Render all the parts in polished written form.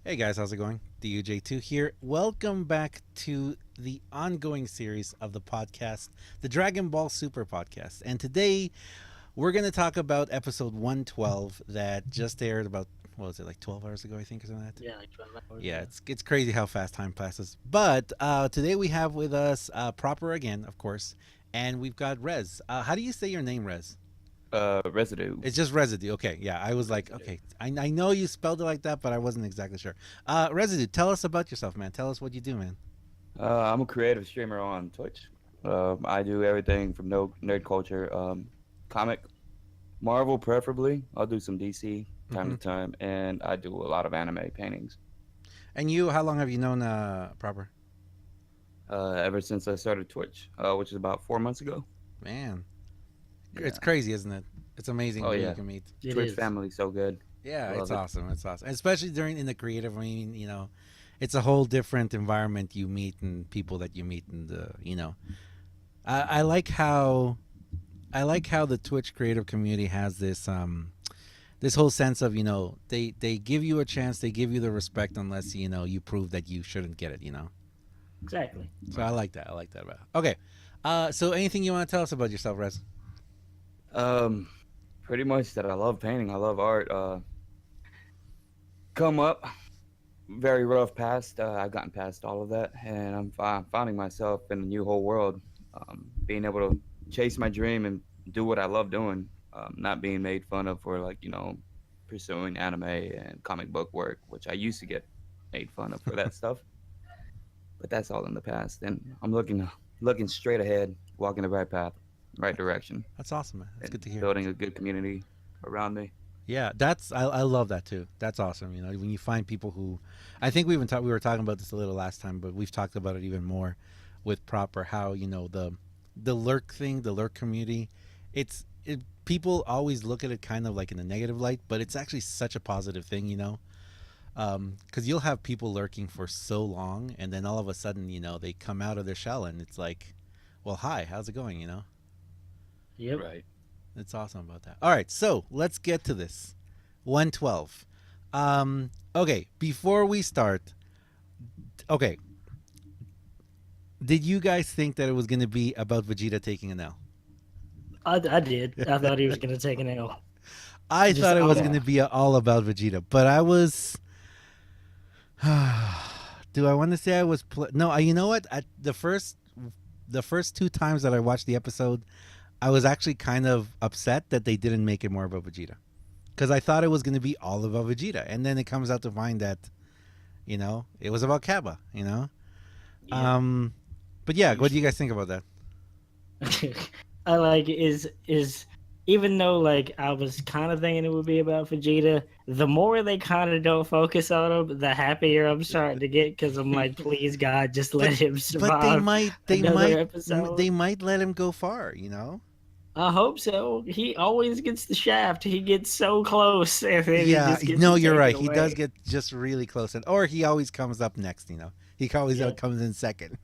Hey guys, how's it going? DUJ2 here. Welcome back to the ongoing series of the podcast, the Dragon Ball Super podcast. And today we're going to talk about episode 112 that just aired about, what was it, like 12 hours ago, I think, or something like that? Yeah, like 12 hours Yeah, ago. it's crazy how fast time passes. But today we have with us Proper again, of course, and we've got Rez. How do you say your name, Rez? Residue. It's just Residue. Okay, yeah. I was like, Residue. okay, I know you spelled it like that, but I wasn't exactly sure. Residue, tell us about yourself, man. Tell us what you do, man. I'm a creative streamer on Twitch. I do everything from no nerd culture, comic, Marvel preferably. I'll do some DC time Hmm. to time, and I do a lot of anime paintings. And you, how long have you known Proper? Ever since I started Twitch, which is about 4 months ago. Man, it's Yeah. crazy, isn't it? It's amazing Oh who you yeah. can meet. It Twitch is. family so good. Yeah, it's Love it. awesome. It's awesome, especially during in the creative. I mean, it's a whole different environment you meet and people that you meet, and I like how the Twitch creative community has this whole sense of they give you a chance, they give you the respect unless you prove that you shouldn't get it. Exactly. So Right. I like that about it. Okay. So anything you want to tell us about yourself, Rez? Um, Pretty much that I love painting. I love art. Come up very rough past. I've gotten past all of that, and I'm finding myself in a new whole world. Being able to chase my dream and do what I love doing. Not being made fun of for pursuing anime and comic book work, which I used to get made fun of for that stuff. But that's all in the past, and I'm looking straight ahead, walking the right path, right direction, That's awesome, man. That's and good to hear. building a good community around me. Yeah, I love that too. That's awesome. When you find people who, I think we were talking about this a little last time, but we've talked about it even more with Proper. How the lurk thing, the lurk community, people always look at it kind of like in a negative light, but it's actually such a positive thing. Because you'll have people lurking for so long, and then all of a sudden, they come out of their shell, and it's like, well, hi, how's it going? Yep. Right. It's awesome about that. All right, so let's get to this. 112. Okay, before we start, okay, did you guys think that it was going to be about Vegeta taking an L? I did. I thought he was going to take an L. I Just thought it was out. going Yeah. to be all about Vegeta, but I was. Do I want to say I was? No, you know what? At the first two times that I watched the episode, I was actually kind of upset that they didn't make it more about Vegeta, because I thought it was going to be all about Vegeta, and then it comes out to find that it was about Kaba. Yep. Um, but yeah, what do you guys think about that? I like is even though like I was kind of thinking it would be about Vegeta, the more they kind of don't focus on him, the happier I'm starting to get because I'm like, please God, just But let him but they survive might they another might episode. they might let him go far. I hope so. He always gets the shaft. He gets so close, and then he Yeah, just gets no, it you're taken right. He does away. get just really close, or he always comes up next. He always Yep. comes in second.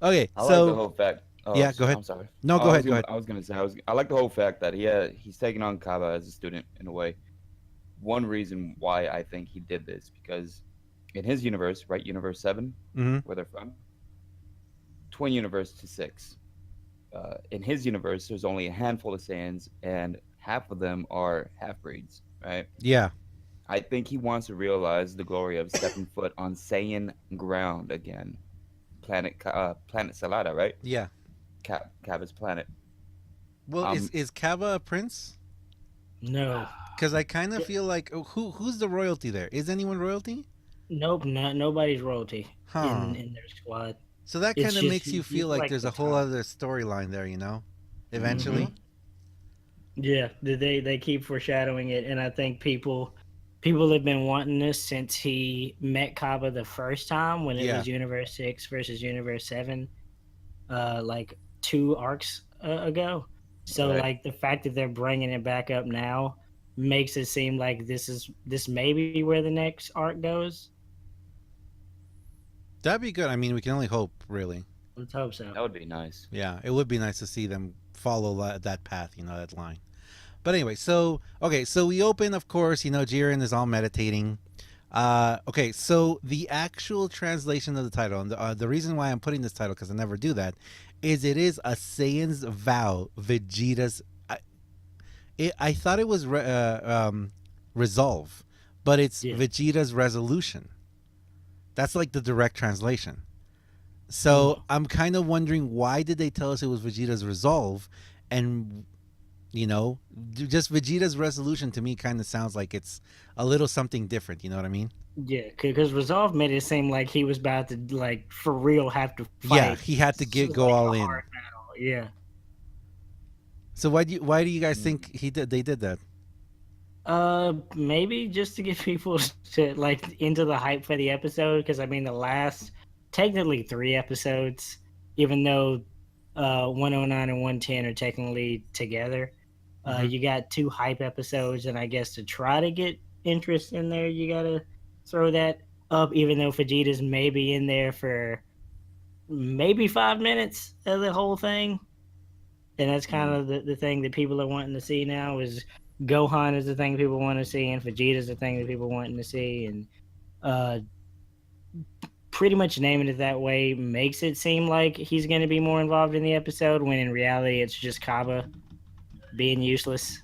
Okay, I like the so whole fact. Oh, yeah, go ahead. I'm sorry. No, Oh, go ahead. Go ahead. I was gonna say I like the whole fact that he's taking on Kaba as a student in a way. One reason why I think he did this because in his universe, right, Universe 7, Mm-hmm. where they're from, twin universe to 6. In his universe, there's only a handful of Saiyans, and half of them are half breeds, right? Yeah, I think he wants to realize the glory of stepping foot on Saiyan ground again. Planet Salada, right? yeah. Kaba's planet. Well, is Um, is Kava a prince? No. Because I kind of Yeah, feel like who's the royalty there? Is anyone royalty? nope, not nobody's royalty Huh. in their squad. So that It's kind of just makes you he's feel like like there's the a whole top. other storyline there. hmm Eventually. Yeah, they keep foreshadowing it, and I think people have been wanting this since he met Kaba the first time when it Yeah. was Universe 6 versus Universe 7, like 2 arcs ago. So Right. like the fact that they're bringing it back up now makes it seem like this may be where the next arc goes. That'd be good. I mean, we can only hope, really. Let's hope so. That would be nice. Yeah, it would be nice to see them follow that path, that line. But anyway, so okay, so we open, of course, Jiren is all meditating. Okay, so the actual translation of the title, and the reason why I'm putting this title, because I never do that, is it is a Saiyan's vow, Vegeta's. I thought it was resolve, but it's Yeah. Vegeta's resolution. That's like the direct translation. So I'm kind of wondering, why did they tell us it was Vegeta's resolve, and just Vegeta's resolution to me kind of sounds like it's a little something different. You know what I mean? Yeah, because Resolve made it seem like he was about to, like, for real have to fight. Yeah, he had to go like, all a in. hard battle. Yeah. So why do you guys think they did that? Maybe just to get people to, like, into the hype for the episode, because I mean the last technically 3 episodes, even though 109 and 110 are technically together, you got 2 hype episodes, and I guess to try to get interest in there, you gotta throw that up, even though Vegeta's maybe in there for maybe 5 minutes of the whole thing. And that's kind of the thing that people are wanting to see now is Gohan is the thing people want to see, and Vegeta's the thing that people wanting to see, and pretty much naming it that way makes it seem like he's going to be more involved in the episode, when in reality it's just Kaba being useless.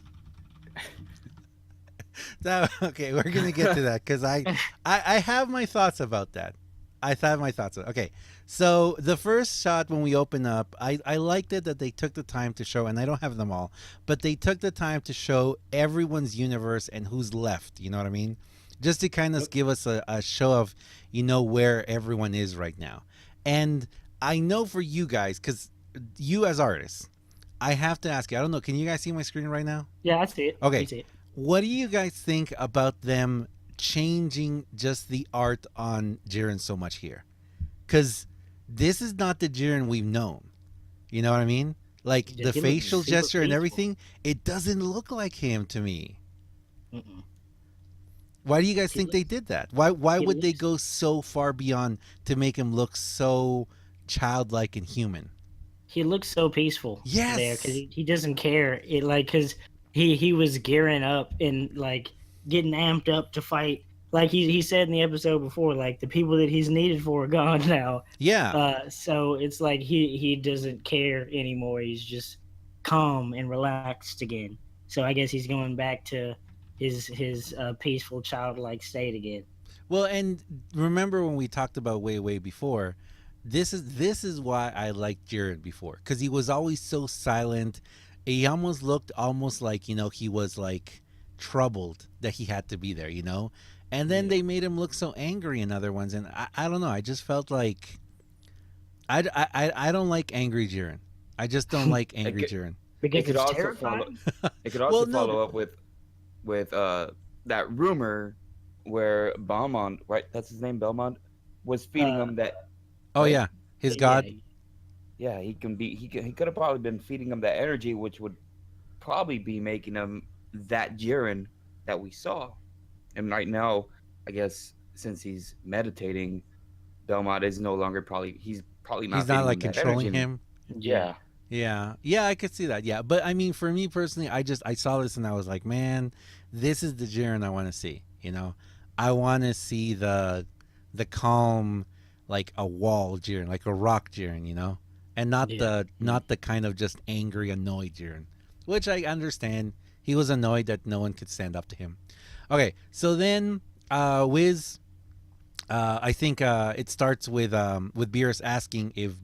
Okay, we're gonna get to that, because I have my thoughts about that. I have my thoughts. Okay, so the first shot when we open up, I liked it that they took the time to show, and I don't have them all, but they took the time to show everyone's universe and who's left. You know what I mean? Just to kind of give us a show of where everyone is right now. And I know for you guys, because you as artists, I have to ask you. I don't know. Can you guys see my screen right now? Yeah, I see it. Okay. I see it. What do you guys think about them changing just the art on Jiren so much here? Because this is not the Jiren we've known. You know what I mean? Like Yeah, the he looks facial super gesture and peaceful. everything, it doesn't look like him to me. Mm-mm. Why do you guys He think they did that? Why he would they looks- go so far beyond to make him look so childlike and human? He looks so peaceful. Yes. There, because he doesn't care. It, like, because he was gearing up and, like, getting amped up to fight. Like he said in the episode before, like, the people that he's needed for are gone now. Yeah. So it's like he doesn't care anymore. He's just calm and relaxed again. So I guess he's going back to his peaceful childlike state again. Well, and remember when we talked about way before, this is why I liked Jiren before, because he was always so silent. He almost looked like he was like troubled that he had to be there, and then they made him look so angry in other ones, and I don't know. I just felt like I don't like angry Jiren. I just don't like angry Jiren. Because It could it's also terrifying. It could also Well, no, follow up with that rumor where Belmont, right? That's his name, Belmont, was feeding him that. Oh yeah, his god. Yeah, he could have probably been feeding him that energy, which would probably be making him that Jiren that we saw. And right now, I guess since he's meditating, Belmont is no longer he's probably not. He's not feeding like him that controlling energy. him. Yeah. Yeah, I could see that. Yeah, but I mean, for me personally, I saw this and I was like, man, this is the Jiren I want to see. I want to see the calm, like a wall Jiren, like a rock Jiren, and not the kind of just angry, annoyed Jiren, which I understand. He was annoyed that no one could stand up to him. Okay, so then Wiz, I think it starts with Beerus asking if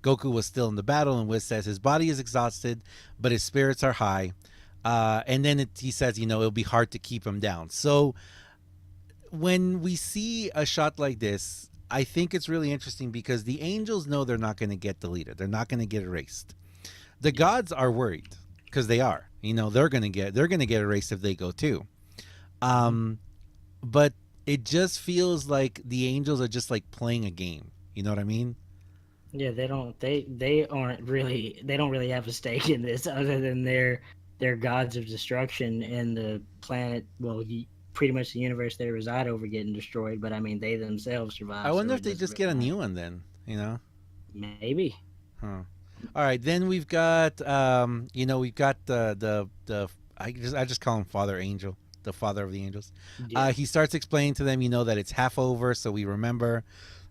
Goku was still in the battle, and Wiz says his body is exhausted, but his spirits are high. And then he says, it'll be hard to keep him down. So when we see a shot like this, I think it's really interesting because the angels know they're not going to get deleted. They're not going to get erased. The gods are worried because they are. They're going to get erased if they go too. But it just feels like the angels are just like playing a game. You know what I mean? Yeah, they don't really have a stake in this other than they're gods of destruction and the planet, well, pretty much the universe they reside over getting destroyed, but I mean they themselves survive. I wonder so if they just get a new one then, Maybe. Huh. All right, then we've got we've got the I just call him Father Angel, the father of the angels. Yeah. He starts explaining to them, that it's half over, so we remember.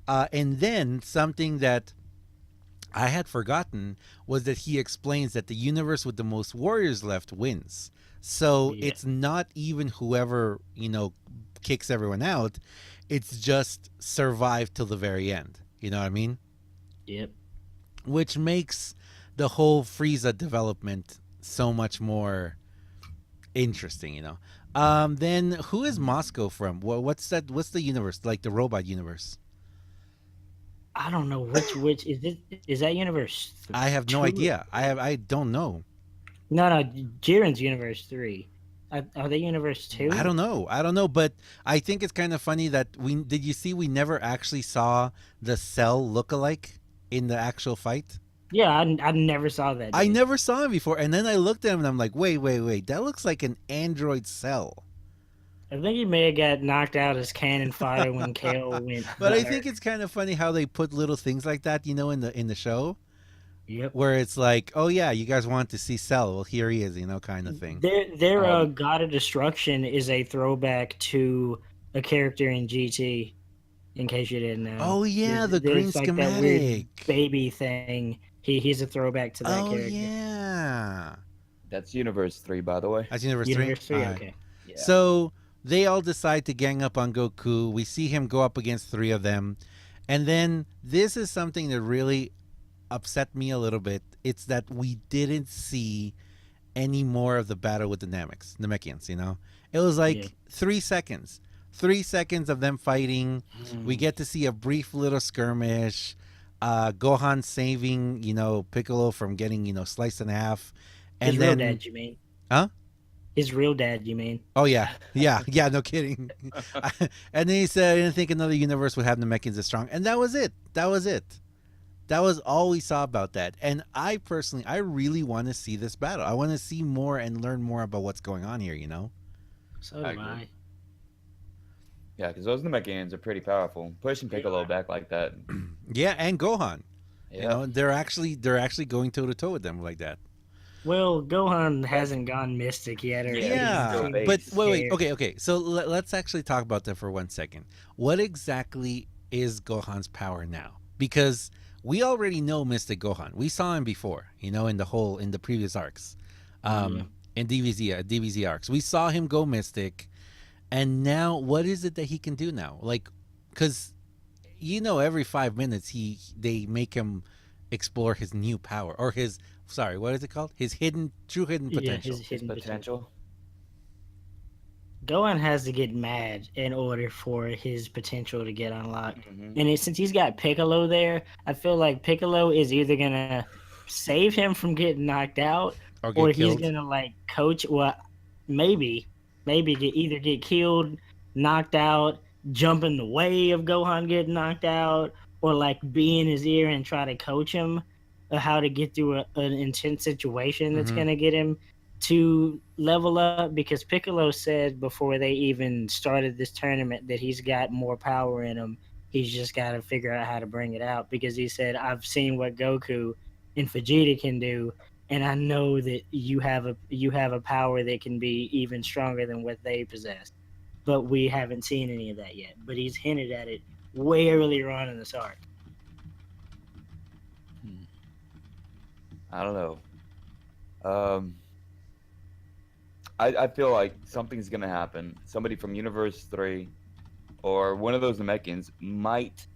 And then something that I had forgotten was that he explains that the universe with the most warriors left wins. So Yeah. it's not even whoever, kicks everyone out. It's just survive till the very end. You know what I mean? Yep. Which makes the whole Frieza development so much more interesting. Then who is Moscow from? What's that? What's the universe, like the robot universe? I don't know which is it. Is that universe? I have no 2? idea. I don't know. No, Jiren's universe 3. Are they universe 2? I don't know, but I think it's kind of funny that did you see we never actually saw the Cell look-alike in the actual fight? Yeah, I never saw that. I dude. never saw him before, and then I looked at him and I'm like, wait, that looks like an android Cell. I think he may have got knocked out as cannon fodder when KO went. But I there. think it's kind of funny how they put little things like that, in the show, Yep. where it's like, oh yeah, you guys want to see Cell, well here he is, kind of thing. Their God of Destruction is a throwback to a character in GT. In case you didn't know. Oh yeah, the There's green like that weird schematic. baby thing. He's a throwback to that Oh character. yeah, That's Universe 3, by the way. that's Universe Universe 3. All right. Okay. Yeah. So they all decide to gang up on Goku. We see him go up against 3 of them. And then this is something that really upset me a little bit. It's that we didn't see any more of the battle with the Namekians, It was like Yeah. 3 seconds. 3 seconds of them fighting. We get to see a brief little skirmish. Gohan saving, Piccolo from getting, sliced in half. And His then real dad, you mean? Huh? His real dad, you mean? Oh yeah, no kidding. And then he said, "I didn't think another universe would have Namekians as strong," and that was it. That was all we saw about that. And I personally, I really want to see this battle. I want to see more and learn more about what's going on here. So do I agree. I. Yeah, because those Namekians are pretty powerful. Pushing Piccolo back like that. Yeah, and Gohan. Yeah. They're actually going toe to toe with them like that. Well, Gohan hasn't gone mystic yet. Or Yeah, still base. but wait, scared. okay. So let's actually talk about that for 1 second. What exactly is Gohan's power now? Because we already know Mystic Gohan. We saw him before, in the previous arcs, in DBZ arcs. We saw him go Mystic, and now what is it that he can do now? Like, because every 5 minutes they make him explore his new power or his. Sorry, what is it called? His true hidden Yeah, potential. his hidden Potential. Gohan has to get mad in order for his potential to get unlocked. Mhm. And since he's got Piccolo there, I feel like Piccolo is either gonna save him from getting knocked out, Or or get he's killed. gonna coach. Well, maybe get killed, knocked out, jump in the way of Gohan getting knocked out, or be in his ear and try to coach him how to get through an intense situation that's Mhm. gonna get him to level up, because Piccolo said before they even started this tournament that he's got more power in him. He's just got to figure out how to bring it out, because he said, I've seen what Goku and Vegeta can do, and I know that you have a power that can be even stronger than what they possess. But we haven't seen any of that yet. But he's hinted at it way earlier on in this arc. I don't know. I feel like something's gonna happen. Somebody from Universe 3 or one of those Namekians might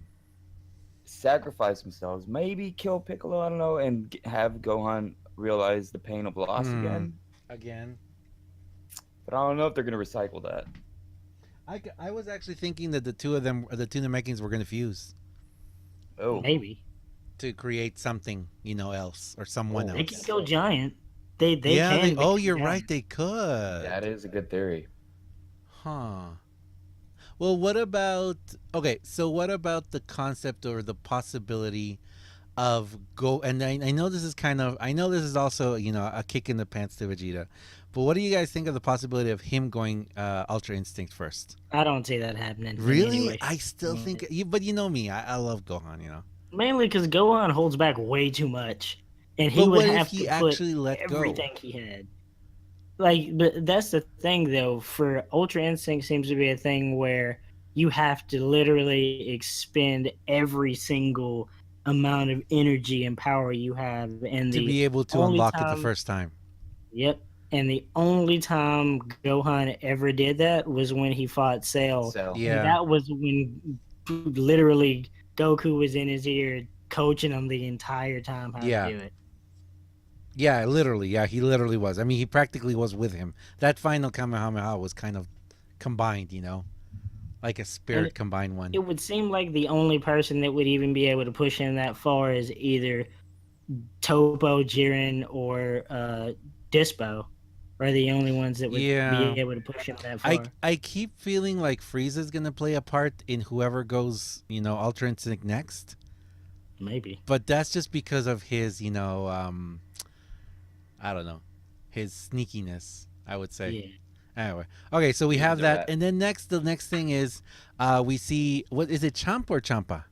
sacrifice themselves, maybe kill Piccolo, I don't know, and have Gohan realize the pain of loss Again. But I don't know if they're gonna recycle that. I was actually thinking that the two Namekians were going to fuse Oh, Maybe to create something, else or someone Oh, they else. can go giant. They Yeah. can. Oh, become you're giant. right. They could. that is a good theory. Huh. Well, what about the concept or the possibility of and I know this is also, a kick in the pants to Vegeta. But what do you guys think of the possibility of him going Ultra Instinct first? I don't see that happening. in Really? any way. I still think but you know me. I love Gohan, Mainly because Gohan holds back way too much. and he But would what if have he to put actually let go? everything he had. Like, but that's the thing, though. For Ultra Instinct, seems to be a thing where you have to literally expend every single amount of energy and power you have, and To the be able to only unlock it the time, first time. yep, and the only time Gohan ever did that was when he fought Cell, So and Yeah. that was when literally Goku was in his ear coaching him the entire time how to Yeah. do it. Yeah, literally. Yeah, he literally was. I mean, he practically was with him. That final Kamehameha was kind of combined, you know, like a spirit combined one. It would seem like the only person that would even be able to push him that far is either Topo, Jiren, or Dispo are the only ones that would Yeah. be able to push him that I far. I keep feeling like Frieza's gonna play a part in whoever goes, Ultra Instinct next. Maybe. But that's just because of his, I don't know, his sneakiness, I would say. Yeah. Anyway, okay, so we He's have a that, rat. and then the next thing is, we see, what is it, Champa or Champa?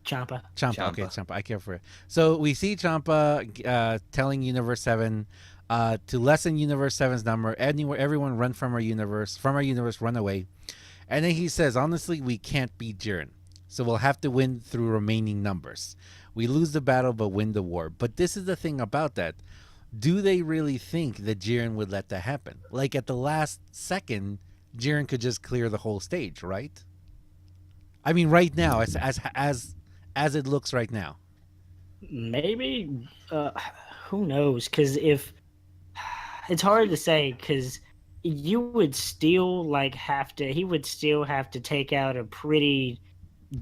Champa. Champa. Okay, Champa. Champa. I care for it. So we see Champa telling Universe 7 to lessen Universe 7's number. Everyone run from our universe. From our universe, run away. And then he says, honestly, we can't beat Jiren. So we'll have to win through remaining numbers. We lose the battle, but win the war. But this is the thing about that. Do they really think that Jiren would let that happen? Like at the last second, Jiren could just clear the whole stage, right? I mean, right now, as it looks right now. Maybe. Who knows? Because if it's hard to say, because you would still he would still have to take out a pretty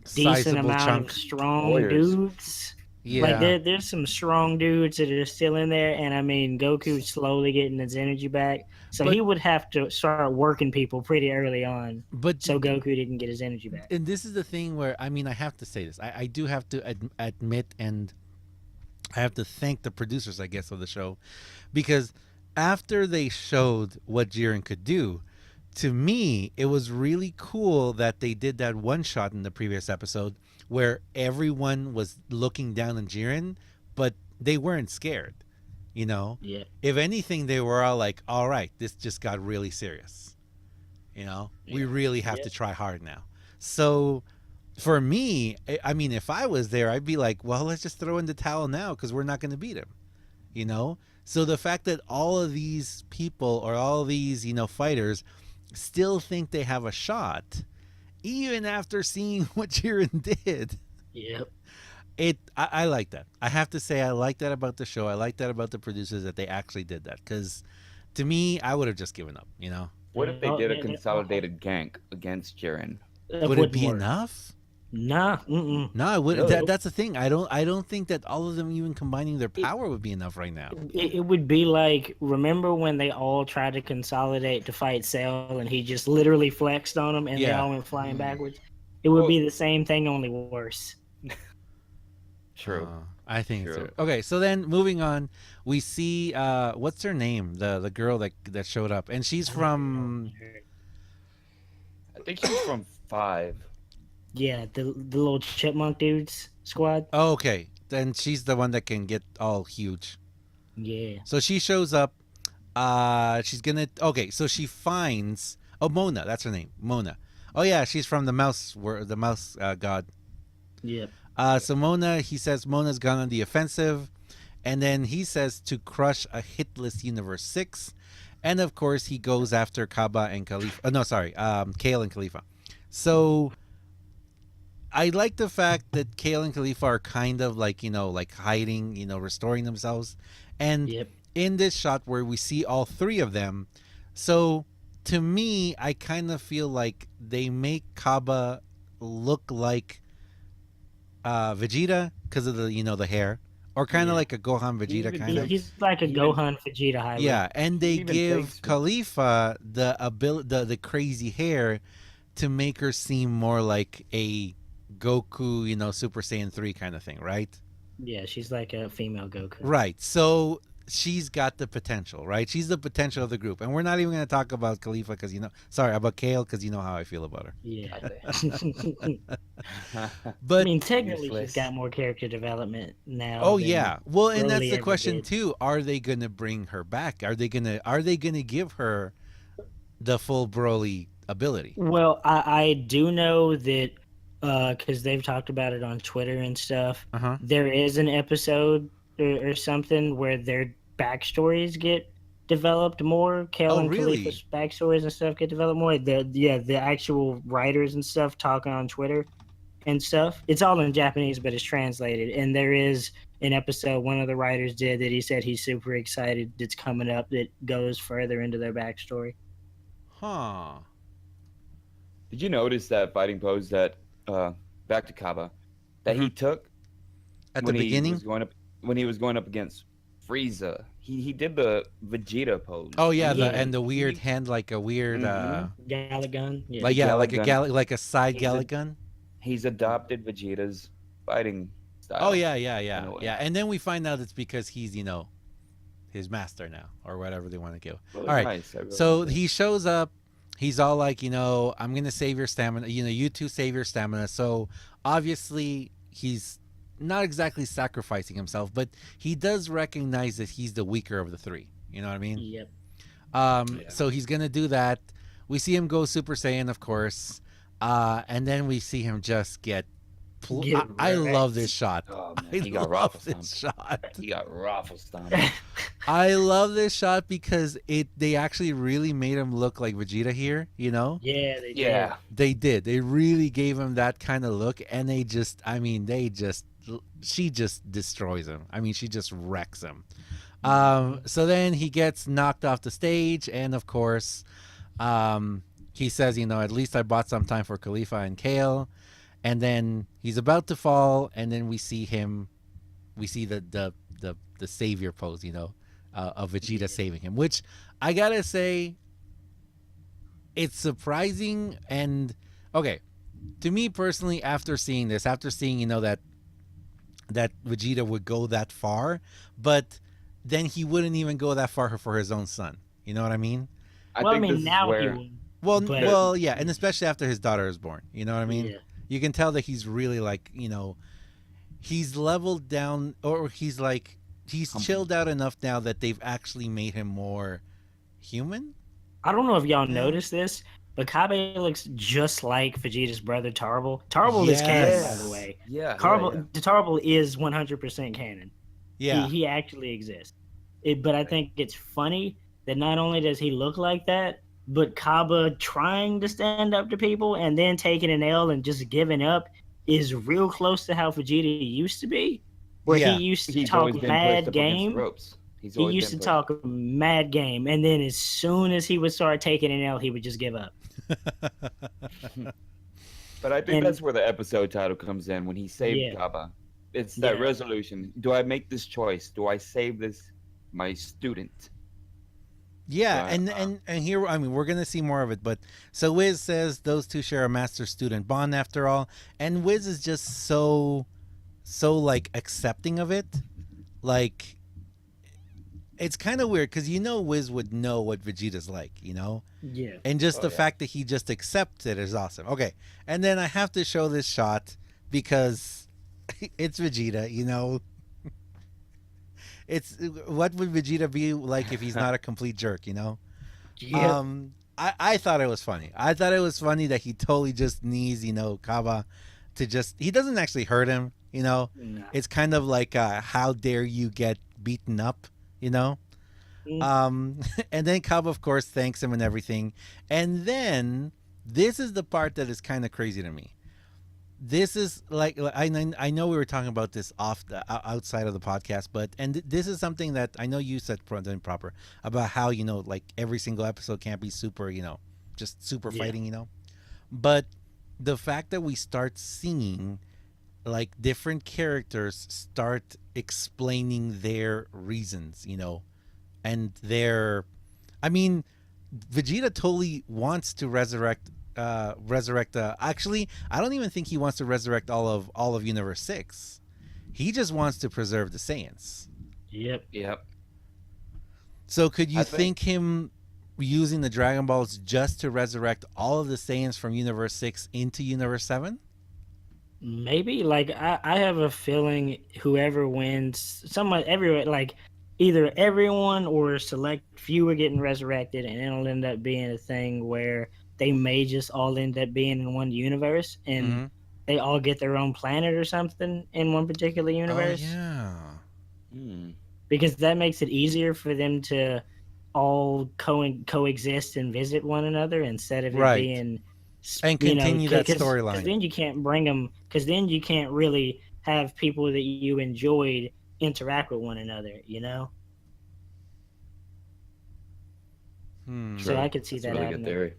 decent Sizable amount chunk. of strong Warriors. dudes. Yeah. Like there's some strong dudes that are still in there, and I mean Goku's slowly getting his energy back, so But- he would have to start working people pretty early on, But so Goku didn't get his energy back. and this is the thing where, I mean, I have to say this. I do have to admit, and I have to thank the producers, I guess, of the show, because after they showed what Jiren could do, to me, it was really cool that they did that one shot in the previous episode where everyone was looking down on Jiren, but they weren't scared. Yeah. If anything, they were all like, all right, this just got really serious. We Yeah. really have Yeah. to try hard now. So for me, I mean, if I was there, I'd be like, well, let's just throw in the towel now because we're not going to beat him. So the fact that all of these people or all of these, fighters still think they have a shot, even after seeing what Jiren did. Yep. I like that. I have to say, I like that about the show. I like that about the producers, that they actually did that, because to me, I would have just given up. What if they did a Yeah. consolidated gank against Jiren? That Would it wouldn't be work. enough? Nah. No, it would. Really? That's the thing. I don't think that all of them even combining their power would be enough right now. It would be like, remember when they all tried to consolidate to fight Cell and he just literally flexed on them and they Yeah. all went flying backwards? It would be Well- the same thing, only worse. True. I think True. it's okay. So then, moving on, we see what's her name? The girl that showed up, and she's from. I think she's from 5. Yeah, the little chipmunk dudes squad. Oh, okay, then she's the one that can get all huge. Yeah. So she shows up. She's gonna. Okay, so she finds. Oh, Mona. That's her name. Mona. Oh yeah, she's from the mouse. The mouse god. Yep. So Mona, he says Mona's gone on the offensive, and then he says to crush a hitless Universe 6, and of course he goes after Kaba and Khalifa. Kale and Khalifa. So I like the fact that Kale and Khalifa are kind of like hiding, restoring themselves, and Yep. in this shot where we see all three of them, so to me, I kind of feel like they make Kaba look like Vegeta because of the hair, or kind of Yeah. like a Gohan Vegeta kind of. He's like a Even- Gohan Vegeta hybrid. Yeah, and they Even give thinks- Khalifa the crazy hair to make her seem more like a Goku, Super Saiyan 3 kind of thing, right? Yeah, she's like a female Goku. Right. So she's got the potential, right? She's the potential of the group, and we're not even going to talk about Khalifa because about Kale because you know how I feel about her. Yeah. I But mean, technically, she's Useless. got more character development now. oh than yeah, well, and that's Broly the ever question did. too. Are they going to bring her back? Are they gonna give her the full Broly ability? Well, I do know that because they've talked about it on Twitter and stuff. Uh huh. There is an episode or something where their backstories get developed more. Kel Oh and really? Khalifa's backstories and stuff get developed more. The actual writers and stuff talking on Twitter and stuff. It's all in Japanese, but it's translated. And there is an episode one of the writers did that he said he's super excited that's coming up that goes further into their backstory. Huh. Did you notice that fighting pose that back to Kaba that he took At the when he beginning? was going up against Frieza? He did the Vegeta pose. Oh yeah, Yeah. and the weird hand, like a weird, Galagun. Yeah. like Galagun. like a side He's a- Galagun. He's adopted Vegeta's fighting style. Oh yeah, in a way. yeah. And then we find out it's because he's his master now, or whatever they want to go. Really All right. nice. I really So like that. he shows up. He's all like, I'm gonna save your stamina. You two save your stamina. So obviously he's not exactly sacrificing himself, but he does recognize that he's the weaker of the three. You know what I mean? Yep. Yeah. So he's gonna do that. We see him go Super Saiyan, of course, and then we see him just get. Get I love wrecked. this shot. Oh, man, I he got love raffle this stomped. shot. He got raffle stomped. I love this shot because they actually really made him look like Vegeta here. Yeah, they did. Yeah. They did. They really gave him that kind of look, and she just destroys him. I mean, she just wrecks him. So then he gets knocked off the stage, and of course, he says, at least I bought some time for Khalifa and Kale. And then he's about to fall, and then we see the savior pose, of Vegeta saving him, which I gotta say, it's surprising. And okay, to me personally, after seeing that Vegeta would go that far, but then he wouldn't even go that far for his own son. You know what I mean? Well, I think mean, this is now where he would. Well, But- yeah, and especially after his daughter is born. You know what I mean? Yeah. You can tell that he's really like, he's leveled down, or he's chilled out enough now that they've actually made him more human. I don't know if y'all Yeah. noticed this, but Kabe looks just like Vegeta's brother Tarble. Tarble is canon, by the way. Yeah. Tarble is 100% canon. Yeah. He actually exists. But I think it's funny that not only does he look like that, but Kaba trying to stand up to people and then taking an L and just giving up is real close to how Vegeta used to be, where Yeah. he used to He's talk always been pushed mad up against the game. ropes. He's He always used to been talk mad game, and then as soon as he would start taking an L, he would just give up. But I think And- that's where the episode title comes in when he saved Yeah. Kaba. It's that Yeah. resolution. Do I make this choice? Do I save my student? Yeah, But, and here, I mean, we're gonna see more of it, but so Wiz says those two share a master-student bond after all, and Wiz is just so like accepting of it, like it's kind of weird because Wiz would know what Vegeta's like, Yeah. and just Oh, the yeah. fact that he just accepts it is awesome. Okay, and then I have to show this shot because it's Vegeta, It's what would Vegeta be like if he's not a complete jerk, Yeah. I thought it was funny. I thought it was funny that he totally just needs, Kaba to he doesn't actually hurt him, Nah. It's kind of like how dare you get beaten up, Mm. And then Kaba, of course, thanks him and everything. And then this is the part that is kind of crazy to me. This is like I know we were talking about this outside of the podcast, but this is something that I know you said proper about how like every single episode can't be super just super Yeah. fighting but the fact that we start seeing like different characters start explaining their reasons and I mean Vegeta totally wants to resurrect actually I don't even think he wants to resurrect all of Universe 6. He just wants to preserve the Saiyans. Yep. Yep. So could you I think him using the Dragon Balls just to resurrect all of the Saiyans from Universe 6 into Universe 7? Maybe like I have a feeling whoever wins, someone everyone like either everyone or a select few are getting resurrected, and it'll end up being a thing where they may just all end up being in one universe, and Mhm. they all get their own planet or something in one particular Oh universe. yeah. Hmm. Because that makes it easier for them to all coexist and visit one another instead of it Right. being, And continue that storyline. then you can't bring them, because then you can't really have people that you enjoyed interact with one another, you know. Hmm. So I could see That's a that really good happening. theory.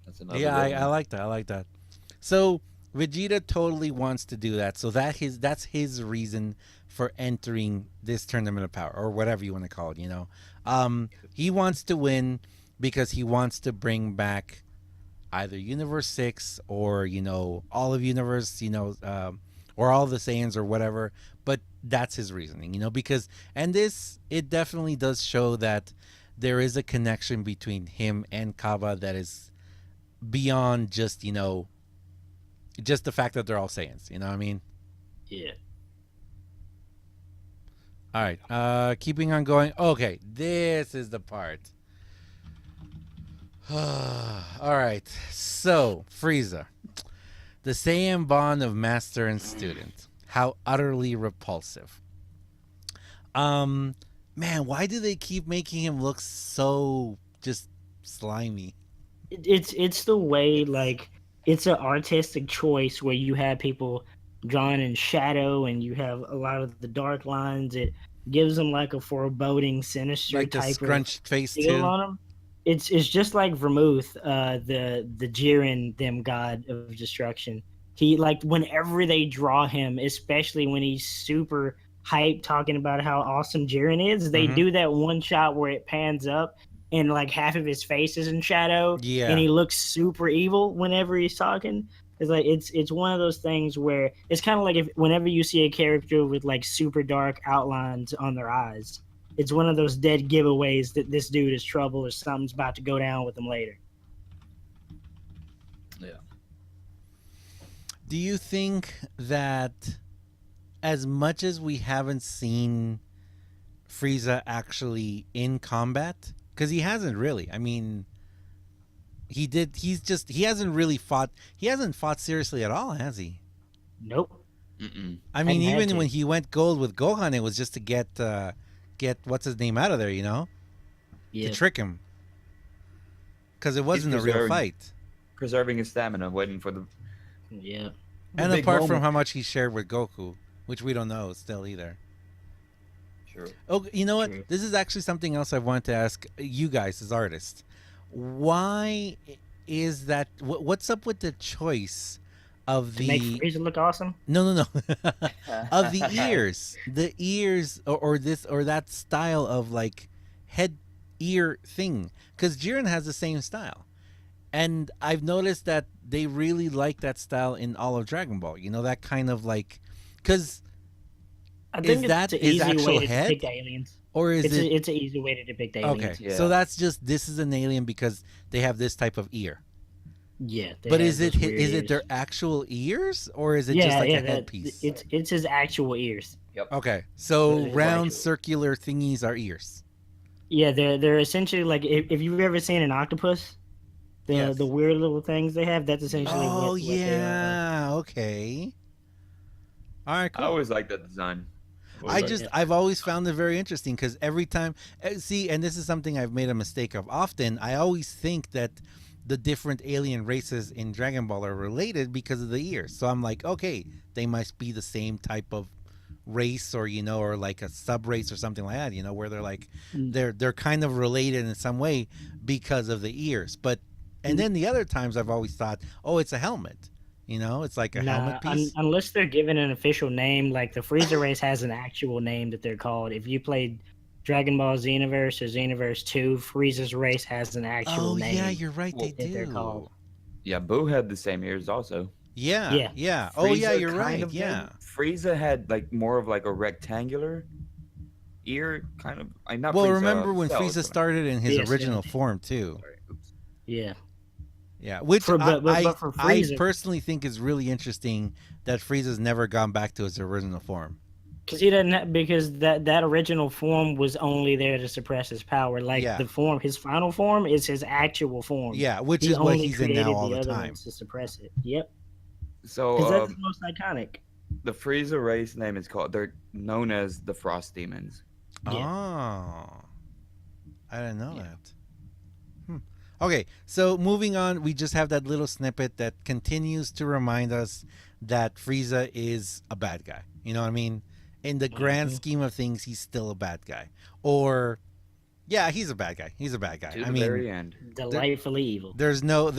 That's another Yeah, good I one. like that. I like that. So Vegeta totally wants to do that. So that's his reason for entering this tournament of power, or whatever you want to call it. He wants to win because he wants to bring back either Universe 6 or all of Universe, or all the Saiyans or whatever. But that's his reasoning, because it definitely does show that there is a connection between him and Kaba that is beyond just just the fact that they're all Saiyans. You know what I mean? Yeah. All right. Keeping on going. Okay, this is the part. All right. So Frieza, the Saiyan bond of master and student. How utterly repulsive. Man, why do they keep making him look so just slimy? It's the way, like, it's an artistic choice where you have people drawn in shadow and you have a lot of the dark lines. It gives them like a foreboding, sinister Like the type of scrunched face feel too. on them. It's just like Vermouth, the Jiren, them god of destruction. He, like, whenever they draw him, especially when he's super hyped talking about how awesome Jiren is, they Mhm. do that one shot where it pans up and like half of his face is in shadow, Yeah. and he looks super evil whenever he's talking. It's like it's one of those things where it's kind of like if whenever you see a character with like super dark outlines on their eyes, it's one of those dead giveaways that this dude is trouble or something's about to go down with him later. Yeah. Do you think that as much as we haven't seen Frieza actually in combat, because he hasn't really. I mean, he hasn't really fought. He hasn't fought seriously at all, has he? Nope. Mm-mm. I mean, Hadn't had even to. when he went gold with Gohan, it was just to get what's his name out of there, Yeah. to trick him, because it wasn't a real preserving- fight. Preserving his stamina, waiting for the Yeah. And big apart from moment. how much he shared with Goku, which we don't know still either. Sure. Oh, you know what? True. This is actually something else I wanted to ask you guys as artists. Why is that? What's up with the choice of To make the? Frieza look awesome. No, of the ears, or this or that style of like head ear thing, because Jiren has the same style, and I've noticed that they really like that style in all of Dragon Ball. That kind of like, because I think Is that it's an his easy actual way to head? depict aliens. or is it It's an easy way to depict okay? aliens. Yeah. So that's just this is an alien because they have this type of ear. Yeah. they But have is it those weird is it ears. their actual ears or is it just like a headpiece? It's his actual ears. Okay, so It's round like- circular thingies are ears. Yeah, they're essentially like if you've ever seen an octopus, Yes. the weird little things they have. That's essentially Oh what they are. yeah, okay. All right, I cool. always like that design. I've always found it very interesting because every time, see, and this is something I've made a mistake of often. I always think that the different alien races in Dragon Ball are related because of the ears. So I'm like, okay, they must be the same type of race, or or like a sub race or something like that. Where they're like they're kind of related in some way because of the ears. But and then the other times I've always thought, oh, it's a helmet. It's like a helmet piece. Unless they're given an official name, like the Frieza race has an actual name that they're called. If you played Dragon Ball Xenoverse or Xenoverse 2, Frieza's race has an actual Oh name. yeah, you're right. They that they're do. called. Yeah, Boo had the same ears also. Yeah. Yeah. Oh yeah, Frieza you're kind right. of Yeah. did. Frieza had like more of like a rectangular ear, kind of. I not Well, Frieza, remember when Cell, Frieza but- started in his Yes, original yeah. form too? Sorry, oops. Yeah. Yeah, which But for I Frieza, personally think is really interesting that Frieza's never gone back to his original form. because he doesn't because that original form was only there to suppress his power. Like Yeah. the form, his final form is his actual form. Yeah, which He is what only he's in created now all the other time. ones to suppress it. Yep. So Because that's the most iconic. the Frieza race name is called. They're known as the Frost Demons. Yeah. Oh, I didn't know Yeah. that. Okay, so moving on, we just have that little snippet that continues to remind us that Frieza is a bad guy. You know what I mean? In the grand scheme of things, he's still a bad guy. Or, yeah, he's a bad guy. He's a bad guy. To I the mean, very end. Delightfully evil. there's no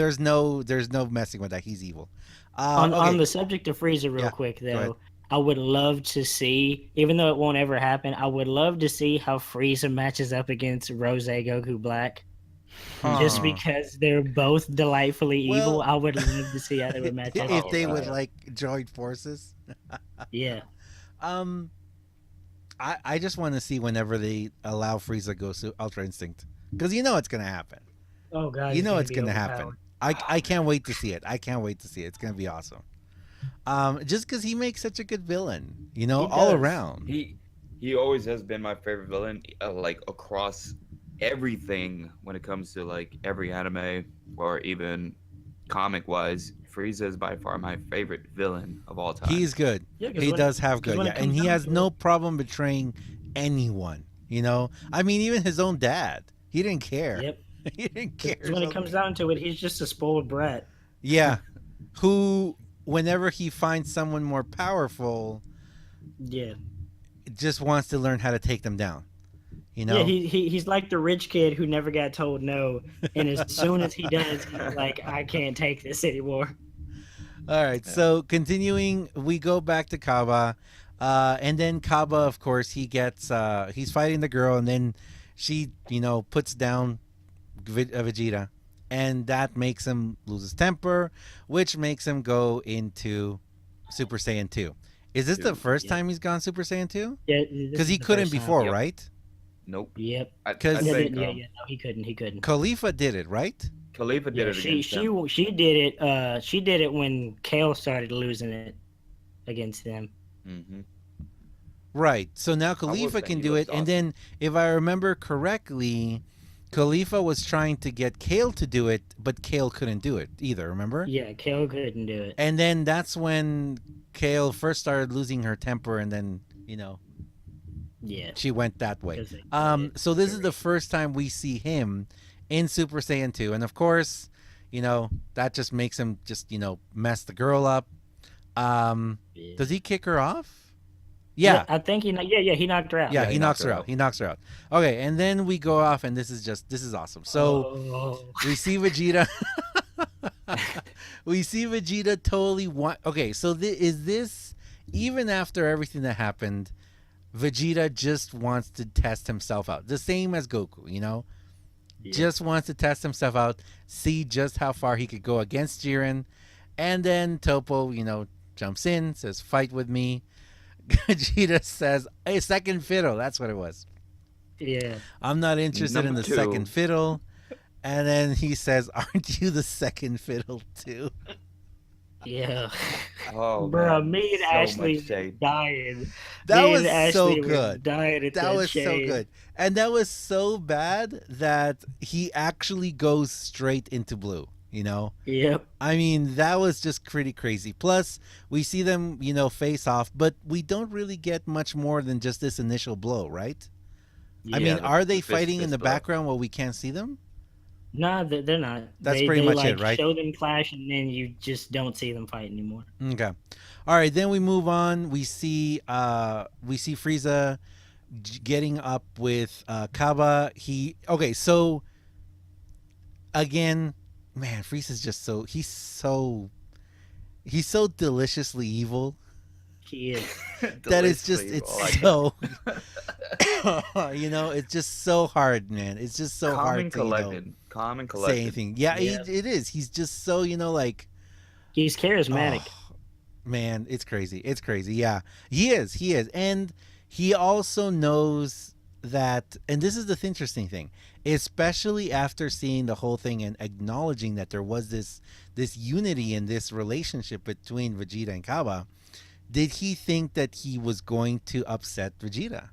messing with that. He's evil. On Okay. the subject of Frieza, real Yeah, quick ahead. though, I would love to see, even though it won't ever happen, I would love to see how Frieza matches up against Rose Goku Black. Just Huh. because they're both delightfully evil, Well- I would love to see how they would match up. if they would God. like join forces. Yeah. I just want to see whenever they allow Frieza goes to Ultra Instinct, because you know it's gonna happen. Oh god. You he's know it's be gonna happen. overpowered. I can't wait to see it. I can't wait to see it. It's gonna be awesome. Just because he makes such a good villain, you know, He all does. around. He always has been my favorite villain, like across everything when it comes to like every anime or even comic wise. Frieza is by far my favorite villain of all time. He's good. Yeah, 'cause He when- does have 'cause good, when yeah, it and comes he down has to no it- problem betraying anyone. You know, I mean, even his own dad. He didn't care. Yep. He didn't care. 'Cause when it comes down to it, he's just a spoiled brat. Yeah, who, whenever he finds someone more powerful, Yeah. just wants to learn how to take them down. You know? Yeah, he's like the rich kid who never got told no, and as soon as he does, he's like, I can't take this anymore. All right. So continuing, we go back to Kaba, and then Kaba, of course, he's fighting the girl, and then she, puts down Vegeta, and that makes him lose his temper, which makes him go into Super Saiyan 2. Is this the first yeah. time he's gone Super Saiyan 2? Yeah, Because he couldn't before, Yep. right? Nope. Yep. I 'Cause- Yeah, think, no, he couldn't. Khalifa did it, right? Khalifa did Yeah, it she against him. she did it. She did it when Kale started losing it against them. Mm-hmm. Right. So now will Khalifa say can he do looks it. And then, if I remember correctly, Khalifa was trying to get Kale to do it, but Kale couldn't do it either, remember? Yeah, Kale couldn't do it. And then that's when Kale first started losing her temper, and then, Yeah. she went that way. 'Cause they- So this is the first time we see him in Super Saiyan 2. And of course, that just makes him just, mess the girl up. Yeah. Does he kick her off? Yeah. I think he knocked her out. Yeah, Yeah, he knocks her out. He knocks her out. Okay, and then we go off, and this is awesome. So Oh. we see Vegeta. We see Vegeta totally okay, so is this, even after everything that happened, Vegeta just wants to test himself out. The same as Goku, Yeah. just wants to test himself out, see just how far he could go against Jiren. And then Topo, jumps in, says, "Fight with me." Vegeta says, "Hey, second fiddle." That's what it was. Yeah. "I'm not interested in Number the 2. second fiddle." And then he says, "Aren't you the second fiddle too?" Yeah. Oh, Bro, man. me and So Ashley much shade. dying. That Me was and so Ashley were good. Dying at That was so shade. good. And that was so bad that he actually goes straight into blue, Yep. I mean, that was just pretty crazy. Plus, we see them, face off, but we don't really get much more than just this initial blow, right? I Yeah. mean, are they the fist fighting in the blow. background while we can't see them? Nah, they're not. That's they, pretty they, much it, right? Show them clash, and then you just don't see them fight anymore. Okay. All right, then we move on. We see Frieza getting up with Kaba. So again, man, Frieza's just he's so deliciously evil. He is. That is just Deliciously evil. it's just so hard, man. It's just so Calm hard and to collected. Calm and collected. say anything. Yeah, Yeah. it is. He's just so He's charismatic. oh, man, it's crazy. It's crazy. Yeah, he is. And he also knows that, and this is the interesting thing, especially after seeing the whole thing and acknowledging that there was this unity in this relationship between Vegeta and Kaba, did he think that he was going to upset Vegeta?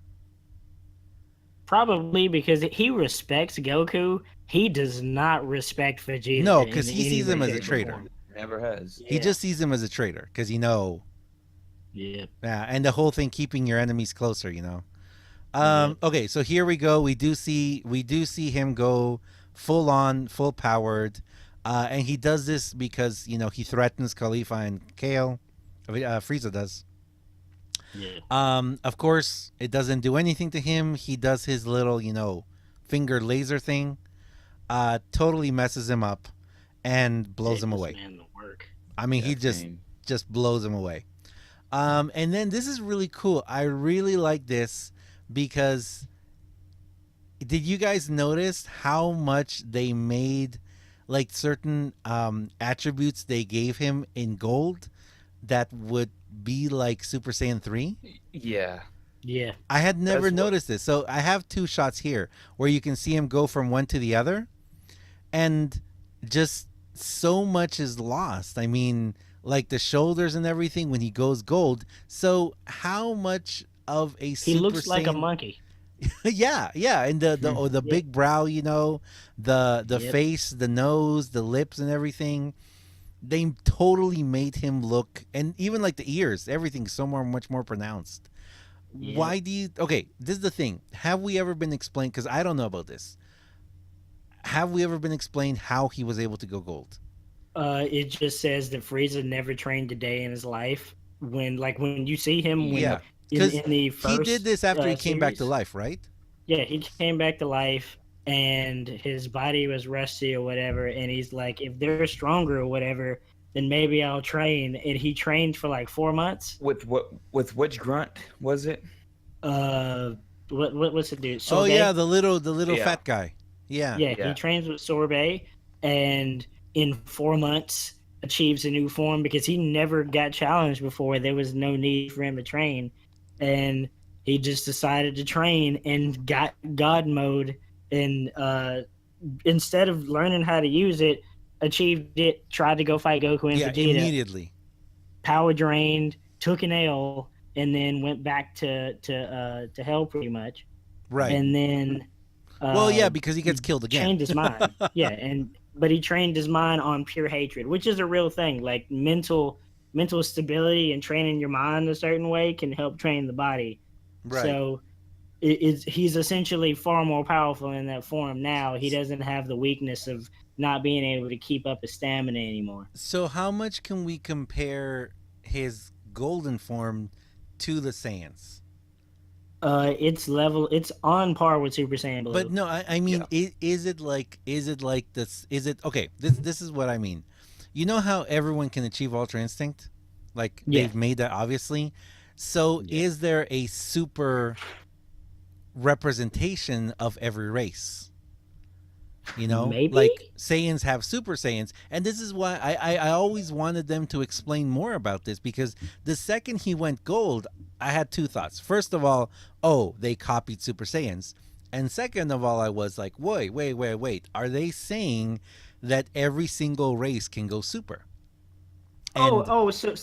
Probably because he respects Goku. He does not respect Vegeta. No, because he sees him as a traitor. Never has. He just sees him as a traitor because Yeah. yeah, and the whole thing keeping your enemies closer, Okay, so here we go. We do see him go full on, full powered, and he does this because he threatens Khalifa and Kale. Frieza does. Yeah. Of course, it doesn't do anything to him. He does his little, finger laser thing. Totally messes him up and blows him away. Man, the work. I mean, Yeah, he just blows him away. And then this is really cool. I really like this because did you guys notice how much they made like certain attributes they gave him in gold that would be like Super Saiyan 3? Yeah. Yeah. I had never That's what- noticed this. So I have two shots here where you can see him go from one to the other, and just so much is lost. I mean, like the shoulders and everything when he goes gold. So how much of a He Super looks like a Saiyan- monkey. yeah, and the Yeah. big brow, the Yep. face, the nose, the lips, and everything. They totally made him look, and even like the ears, everything's so much more pronounced. Yeah. Why do you? Okay, this is the thing. Have we ever been explained? Because I don't know about this. Have we ever been explained how he was able to go gold? It just says that Frieza never trained a day in his life. When you see him, Yeah, in 'cause the first, He did this after he came back to series. life, right? Yeah, he came back to life, and his body was rusty or whatever. And he's like, if they're stronger or whatever, then maybe I'll train. And he trained for like 4 months. With which grunt was it? What's it do? Oh Sorbet? yeah, the little Yeah. fat guy. Yeah. Yeah, Yeah. he trains with Sorbet, and in 4 months achieves a new form because he never got challenged before. There was no need for him to train, and he just decided to train and got God mode. And instead of learning how to use it, achieved it. Tried to go fight Goku and Yeah, Vegeta. immediately. Power drained, took an L, and then went back to hell pretty much. Right. And then. Well, yeah, because he gets killed again. Trained his mind. Yeah, but he trained his mind on pure hatred, which is a real thing. Like mental stability and training your mind a certain way can help train the body. Right. So he's essentially far more powerful in that form now. He doesn't have the weakness of not being able to keep up his stamina anymore. So how much can we compare his golden form to the Saiyans? It's on par with Super Saiyan Blue. But no, I mean, is it like this? Is it okay? This is what I mean. You know how everyone can achieve Ultra Instinct, like Yeah. they've made that obviously. So is there a super representation of every race? Maybe? Like Saiyans have Super Saiyans, and this is why I always wanted them to explain more about this, because the second he went gold, I had two thoughts. First of all, they copied Super Saiyans, and second of all, I was like, wait, are they saying that every single race can go super? And so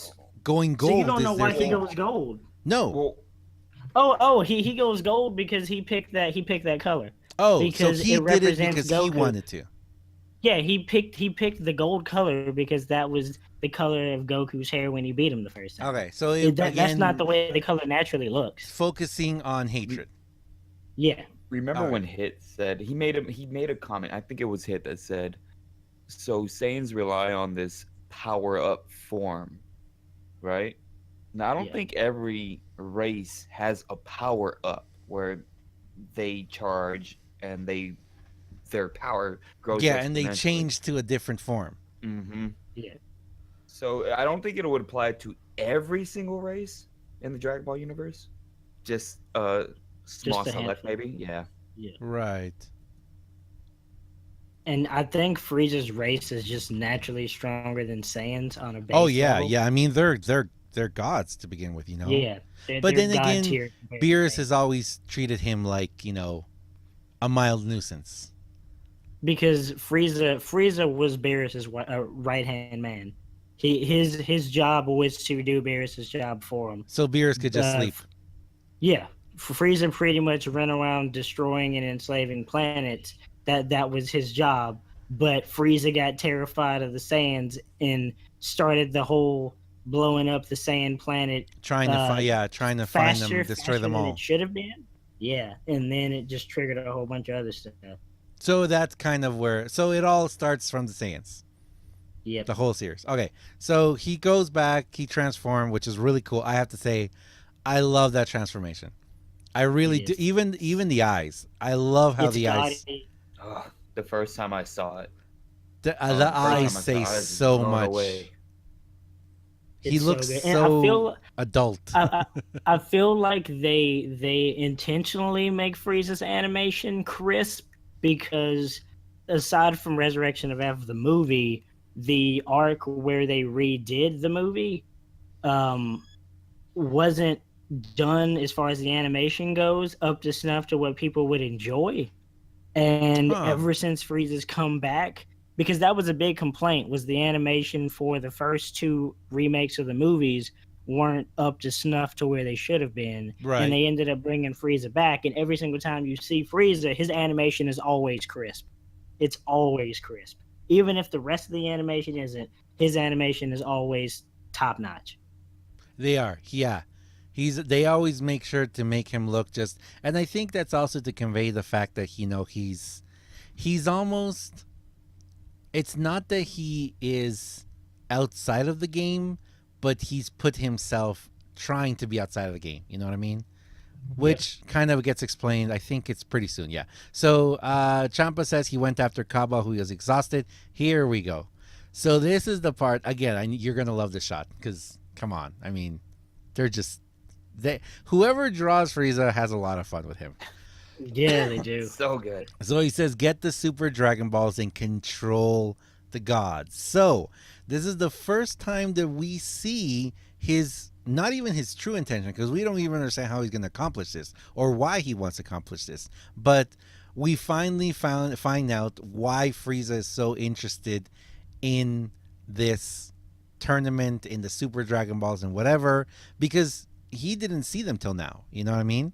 going gold. so you don't is know their why he thing. goes gold? No. Well, He goes gold because he picked that color. So because he it did it represents because he Goku. wanted to. Yeah, he picked the gold color because that was the color of Goku's hair when he beat him the first time. Okay, so That's again, not the way the color naturally looks. focusing on hatred. Yeah. remember Alright. when Hit said he made a comment. I think it was Hit that said, "So Saiyans rely on this power up form, right?" Now I don't Yeah. think every race has a power up where they charge and their power grows. Yeah, and they change to a different form. Mm-hmm. Yeah. So I don't think it would apply to every single race in the Dragon Ball universe. Just small a select, handful. maybe. Yeah. Right. And I think Frieza's race is just naturally stronger than Saiyan's on a base Oh yeah, level. yeah. I mean, they're they're gods to begin with, you know. Yeah, But they're then God again, tier compared to Beerus Saiyan. has always treated him like, you know, a mild nuisance. Because Frieza was Beerus's right hand man. His job was to do Beerus's job for him. So Beerus could just sleep. Yeah, Frieza pretty much ran around destroying and enslaving planets. That was his job. But Frieza got terrified of the Saiyans and started the whole blowing up the Saiyan planet. Trying to find them, destroy them than all. it should have been. Yeah, and then it just triggered a whole bunch of other stuff. So that's kind of where. So it all starts from the Saiyans. Yep. The whole series. Okay, so he goes back, he transformed, which is really cool. I have to say, I love that transformation. I really do. Even the eyes. I love how the eyes. Oh, the first time I saw it. The eyes say so much. Away. He It's looks so so, good. And I feel adult. I feel like they intentionally make Frieza's animation crisp because aside from Resurrection of F the movie, the arc where they redid the movie wasn't done as far as the animation goes up to snuff to what people would enjoy. And ever since Frieza's come back, because that was a big complaint, was the animation for the first two remakes of the movies weren't up to snuff to where they should have been. Right. And they ended up bringing Frieza back, and every single time you see Frieza, his animation is always crisp. It's always crisp. Even if the rest of the animation isn't, his animation is always top notch. They are, yeah. They always make sure to make him look just, and I think that's also to convey the fact that he's almost. It's not that he is outside of the game, but he's put himself trying to be outside of the game. You know what I mean? Which kind of gets explained. I think it's pretty soon. Yeah. So Champa says he went after Kaba, who was exhausted. Here we go. So this is the part again. You're gonna love this shot because come on. I mean, they're just. Whoever draws Frieza has a lot of fun with him. Yeah, they do. So good. So he says, get the Super Dragon Balls and control the gods. So this is the first time that we see not even his true intention, because we don't even understand how he's going to accomplish this or why he wants to accomplish this. But we finally find out why Frieza is so interested in this tournament, in the Super Dragon Balls and whatever, because he didn't see them till now. You know what I mean?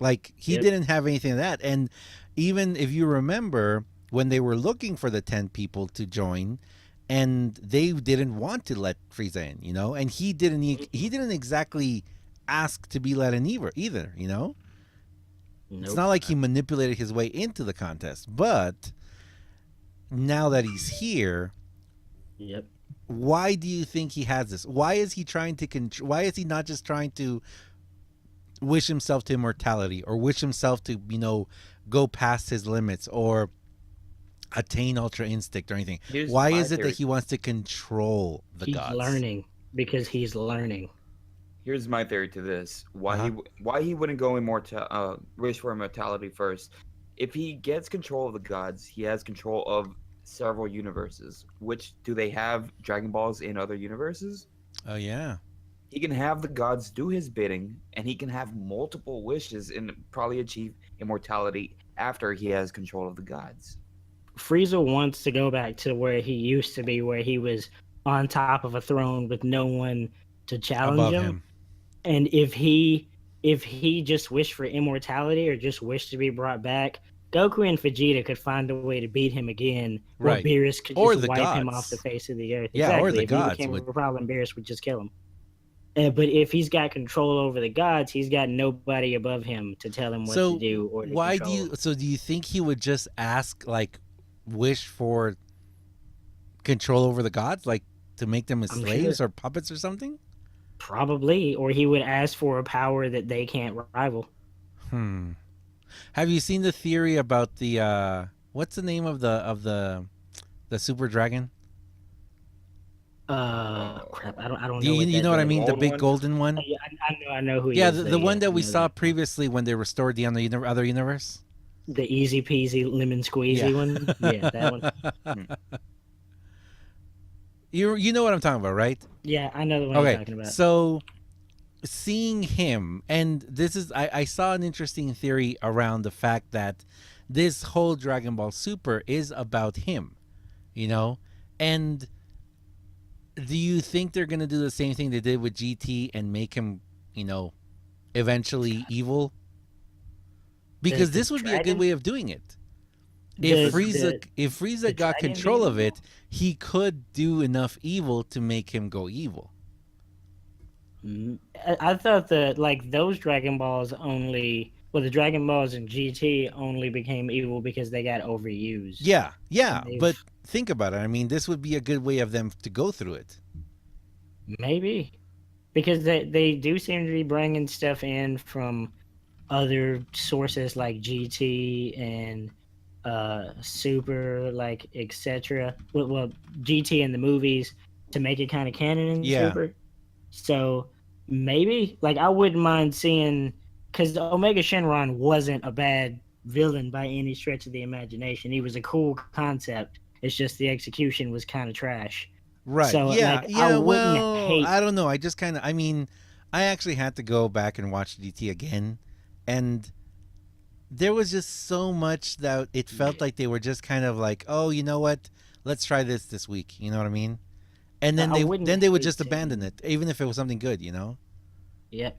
Like he didn't have anything of that. And even if you remember when they were looking for the 10 people to join and they didn't want to let Frieza in, you know, and he didn't exactly ask to be let in either, you know. Nope. It's not like he manipulated his way into the contest, but now that he's here, why do you think he has this? Why is he trying to why is he not just trying to wish himself to immortality or wish himself to, you know, go past his limits or attain Ultra Instinct or anything? Why is it that he wants to control the gods? He's learning because he's learning. Here's my theory to this: why he wouldn't go wish for immortality first. If he gets control of the gods, he has control of several universes. Which do they have Dragon Balls in other universes? Oh yeah. He can have the gods do his bidding, and he can have multiple wishes and probably achieve immortality after he has control of the gods. Frieza wants to go back to where he used to be, where he was on top of a throne with no one to challenge him. And if he just wished for immortality or just wished to be brought back, Goku and Vegeta could find a way to beat him again, right? Or Beerus could just wipe him off the face of the earth. Yeah, exactly. or the if gods he became a problem, Beerus would just kill him. But if he's got control over the gods, he's got nobody above him to tell him what to do or to control. Do you think he would just ask, like, wish for control over the gods, like to make them as slaves or puppets or something? Probably, or he would ask for a power that they can't rival. Have you seen the theory about the what's the name of the super dragon? Crap, I don't know. You know what I mean? The big golden one. Yeah, I know who. Yeah, the one that we saw previously when they restored the other universe. The easy peasy lemon squeezy one. Yeah, that one. You know what I'm talking about, right? Yeah, I know the one you're Okay, talking about. so seeing him, and this is I saw an interesting theory around the fact that this whole Dragon Ball Super is about him, you know, and do you think they're gonna do the same thing they did with GT and make him, you know, eventually evil? Because The this would be a good dragon? way of doing it. The- If Frieza the got dragon control being of it, he could do enough evil to make him go evil. I thought that like those Dragon Balls only, well, the Dragon Balls in GT only became evil because they got overused. Yeah, They've- but think about it. I mean, this would be a good way of them to go through it. Maybe because they do seem to be bringing stuff in from other sources like GT and Super, like etc. Well, GT in the movies to make it kind of canon in Yeah. Super. So maybe like I wouldn't mind seeing, because Omega Shenron wasn't a bad villain by any stretch of the imagination. He was a cool concept. It's just the execution was kind of trash. Right. So, yeah. like, yeah. I wouldn't Well, hate- I don't know. I just kind of. I mean, I actually had to go back and watch GT again, and there was just so much that it felt like they were just kind of like, oh, you know what? Let's try this week. You know what I mean? And then I they wouldn't would hate just seeing- abandon it, even if it was something good. You know. Yep.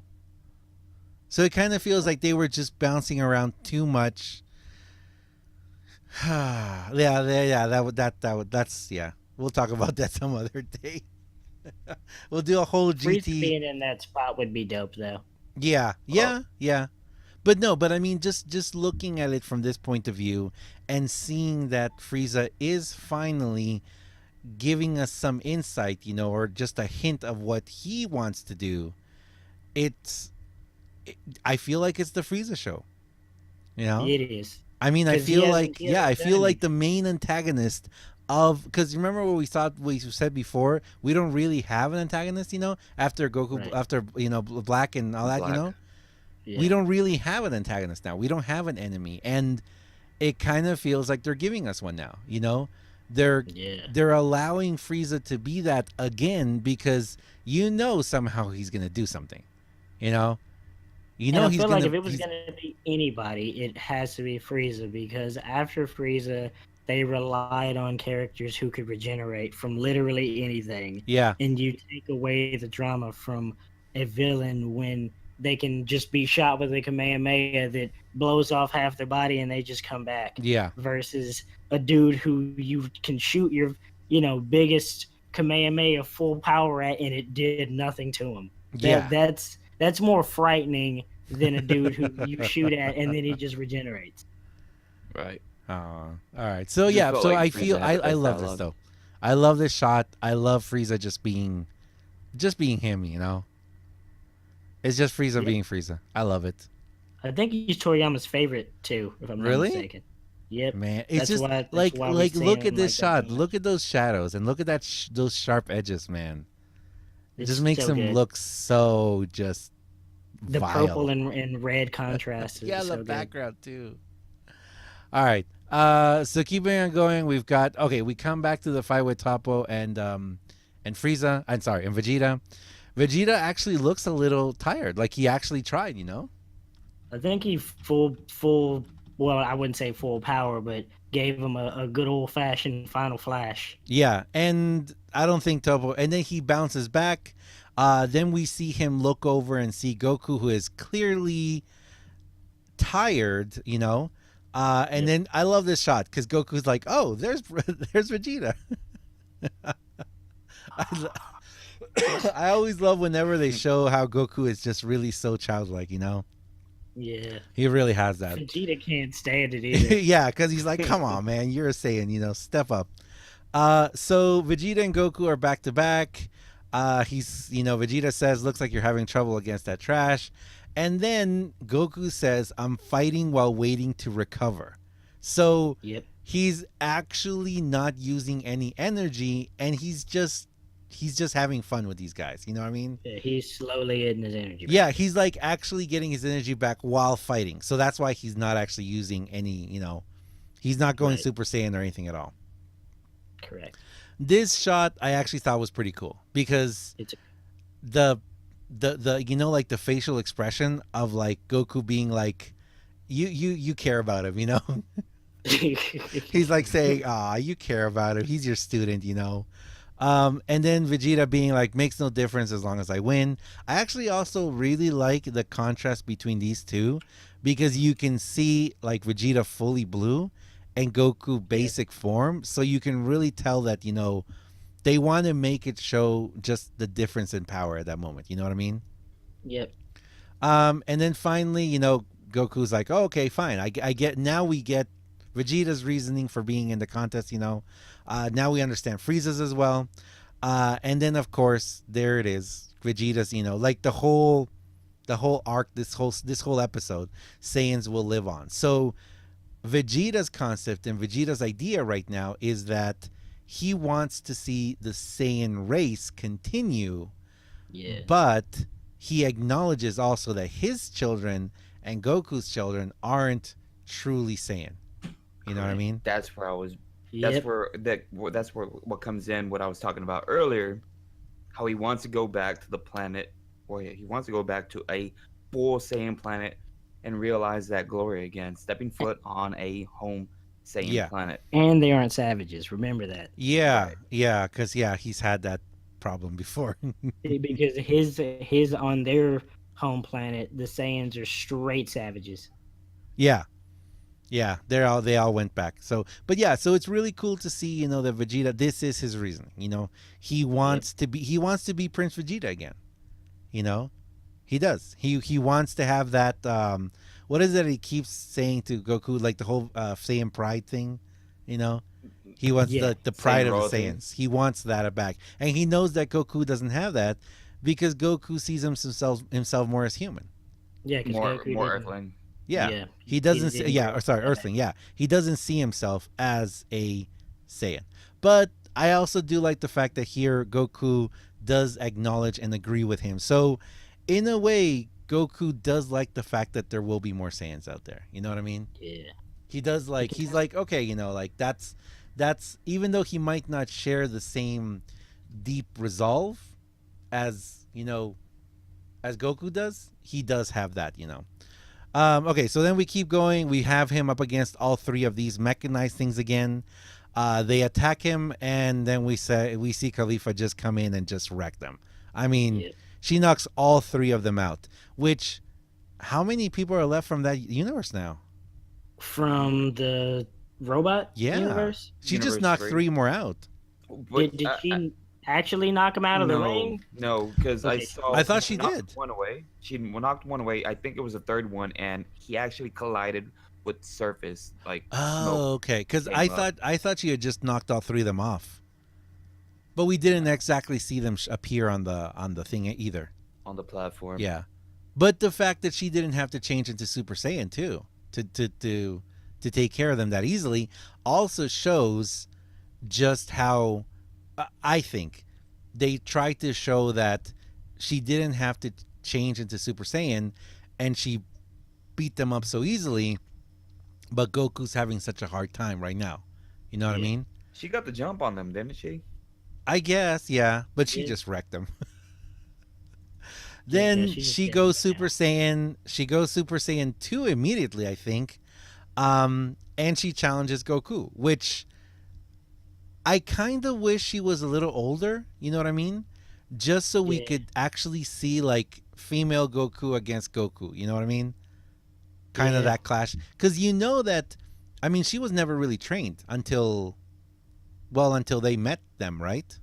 So it kind of feels like they were just bouncing around too much. yeah. That's yeah. We'll talk about that some other day. We'll do a whole Frieza GT. being in that spot would be dope, though. Yeah. But no, but I mean, just looking at it from this point of view and seeing that Frieza is finally giving us some insight, you know, or just a hint of what he wants to do. I feel like it's the Frieza show. You know? It is. I mean, I 'Cause he feel hasn't- like, he yeah, I hasn't feel done like the main antagonist of, because remember what we said before, we don't really have an antagonist, you know, after Goku, Right. after, you know, Black and all that, Black. you know, Yeah. we don't really have an antagonist now. We don't have an enemy, and it kind of feels like they're giving us one now, you know, Yeah. they're allowing Frieza to be that again, because you know somehow he's gonna do something, you know. You know And I he's feel gonna. like if it was he's- going to be anybody, it has to be Frieza, because after Frieza, they relied on characters who could regenerate from literally anything. yeah, And you take away the drama from a villain when they can just be shot with a Kamehameha that blows off half their body and they just come back. yeah, Versus a dude who you can shoot your, biggest Kamehameha full power at and it did nothing to him. yeah. That's more frightening than a dude who you shoot at and then he just regenerates. Right. All right. So Just yeah. felt So like I Frieza feel had the I best love this dialogue. though. I love this shot. I love Frieza just being him. You know. It's just Frieza Yeah. being Frieza. I love it, I think he's Toriyama's favorite too, if I'm not Really? mistaken. Yep. man. It's That's just why- that's like why we see look him at this like that shot. so Look at those shadows and look at that those sharp edges, man. It It's just makes so him good. look so just The vile. purple and red contrast is Yeah, so the good. background too. All right. So keeping on going, we come back to the fight with Toppo and Frieza. I'm sorry, and Vegeta. Vegeta actually looks a little tired. Like he actually tried, you know? I think he full well, I wouldn't say full power, but gave him a good old fashioned final flash. Yeah, and I don't think Toppo. And then he bounces back. Then we see him look over and see Goku, who is clearly tired, you know. And then I love this shot because Goku's like, "Oh, there's Vegeta." I always love whenever they show how Goku is just really so childlike, you know. Yeah. He really has that. Vegeta can't stand it either. Yeah, because he's like, come on, man, you're a Saiyan, you know, step up. So Vegeta and Goku are back to back. Vegeta says, looks like you're having trouble against that trash. And then Goku says, I'm fighting while waiting to recover. So Yep. he's actually not using any energy, and he's just having fun with these guys. You know what I mean? Yeah, he's slowly getting his energy back. Yeah, he's like actually getting his energy back while fighting. So that's why he's not actually using any, you know, he's not going Right. Super Saiyan or anything at all. Correct. This shot I actually thought was pretty cool because It's the like the facial expression of like Goku being like, you care about him, He's like saying, you care about him. He's your student, And then Vegeta being like, makes no difference as long as I win. I actually also really like the contrast between these two because you can see like Vegeta fully blue and Goku basic form. So you can really tell that, they want to make it show just the difference in power at that moment. You know what I mean? Yep. And then finally, Goku's like, oh, okay, fine. I get, now we get Vegeta's reasoning for being in the contest, now we understand Frieza's as well. And then of course there it is, Vegeta's, like the whole arc, this whole episode, Saiyans will live on. So Vegeta's concept and Vegeta's idea right now is that he wants to see the Saiyan race continue. Yeah. But he acknowledges also that his children and Goku's children aren't truly Saiyan. You know what I mean? That's where I was. Yep. That's where what comes in. What I was talking about earlier, how he wants to go back to the planet, or he wants to go back to a full Saiyan planet and realize that glory again, stepping foot on a home Saiyan planet. And they aren't savages. Remember that. Yeah, Right. yeah, because he's had that problem before. Because his on their home planet, the Saiyans are straight savages. Yeah, they all went back. So it's really cool to see, that Vegeta, this is his reason. He wants to be Prince Vegeta again. He does. He wants to have that. What is it he keeps saying to Goku, like the whole Saiyan pride thing? He wants the pride of the Saiyans. He wants that back, and he knows that Goku doesn't have that because Goku sees himself more as human. Yeah, because Goku more didn't- Earthling. Yeah. He doesn't. Earthling. Yeah, he doesn't see himself as a Saiyan. But I also do like the fact that here Goku does acknowledge and agree with him. So, in a way, Goku does like the fact that there will be more Saiyans out there. You know what I mean? Yeah. He does like. He's like, okay, like that's even though he might not share the same deep resolve as as Goku does, he does have that. Okay, so then we keep going. We have him up against all three of these mechanized things again. They attack him, and then we see Khalifa just come in and just wreck them. I mean, she knocks all three of them out. Which, how many people are left from that universe now? From the robot universe? She just Universe knocked 3. three more out. But, Did she actually knock him out of the ring? No, because Okay. I thought she knocked did. one away. She knocked one away. I think it was the third one, and he actually collided with surface. Like Oh, okay. Because came I thought she had just knocked all three of them off, but we didn't exactly see them appear on the thing either. on the platform. Yeah, but the fact that she didn't have to change into Super Saiyan too to take care of them that easily also shows just how I think they tried to show that she didn't have to change into Super Saiyan, and she beat them up so easily. But Goku's having such a hard time right now. You know what I mean? She got the jump on them, didn't she? I guess, yeah. But she Yeah. just wrecked them. Yeah, Then she just she did goes that Super now. Saiyan. She goes Super Saiyan 2 immediately, I think. And she challenges Goku, which I kind of wish she was a little older. You know what I mean? Just so we Yeah. could actually see like female Goku against Goku. You know what I mean? Kind of Yeah. that clash. Because that, I mean, she was never really trained until they met them, right?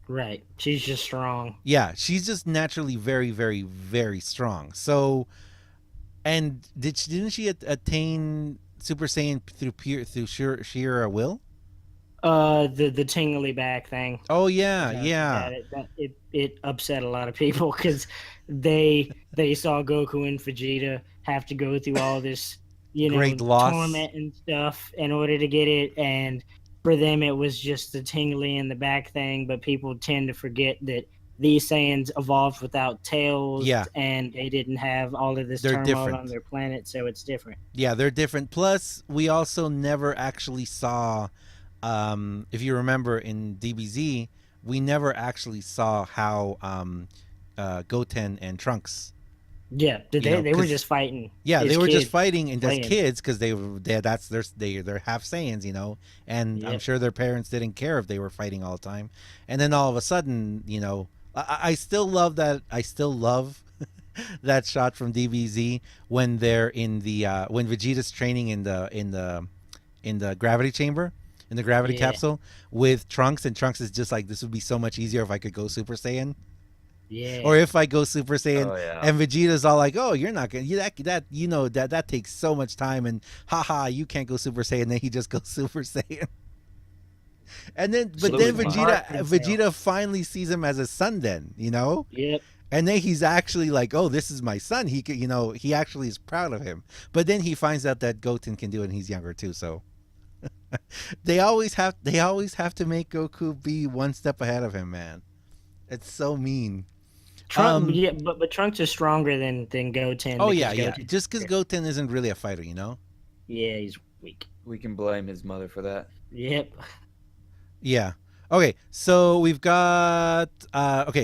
Right. She's just strong. Yeah, she's just naturally very, very, very strong. So, and didn't she attain Super Saiyan through sheer will? The tingly back thing. Oh yeah. It upset a lot of people because they saw Goku and Vegeta have to go through all this, Great loss. torment and stuff in order to get it, and for them it was just the tingly in the back thing. But people tend to forget that these Saiyans evolved without tails, Yeah. and they didn't have all of this They're turmoil different. on their planet, so it's different. Yeah, they're different. Plus, we also never actually saw if you remember in DBZ, we never actually saw how Goten and Trunks. Yeah, they were just fighting. Yeah, they were just fighting and as playing. kids because they're half Saiyans, you know, and I'm sure their parents didn't care if they were fighting all the time. And then all of a sudden, you know, I still love that. I still love that shot from DBZ when they're in the when Vegeta's training in the gravity chamber, in the gravity capsule with Trunks, and Trunks is just like, this would be so much easier if I could go Super Saiyan. Yeah. Or if I go Super Saiyan, yeah. and Vegeta's all like, "Oh, you're not gonna that takes so much time, and haha, you can't go Super Saiyan." Then he just goes Super Saiyan, and then Vegeta finally sees him as a son. Then, you know, and then he's actually like, "Oh, this is my son." He could, you know, he actually is proud of him. But then he finds out that Goten can do it, and he's younger too. So they always have to make Goku be one step ahead of him, man. It's so mean. But Trunks is stronger than Goten. Oh yeah. Just because Goten isn't really a fighter, you know. Yeah, he's weak. We can blame his mother for that. Yep. Yeah. Okay, so we've got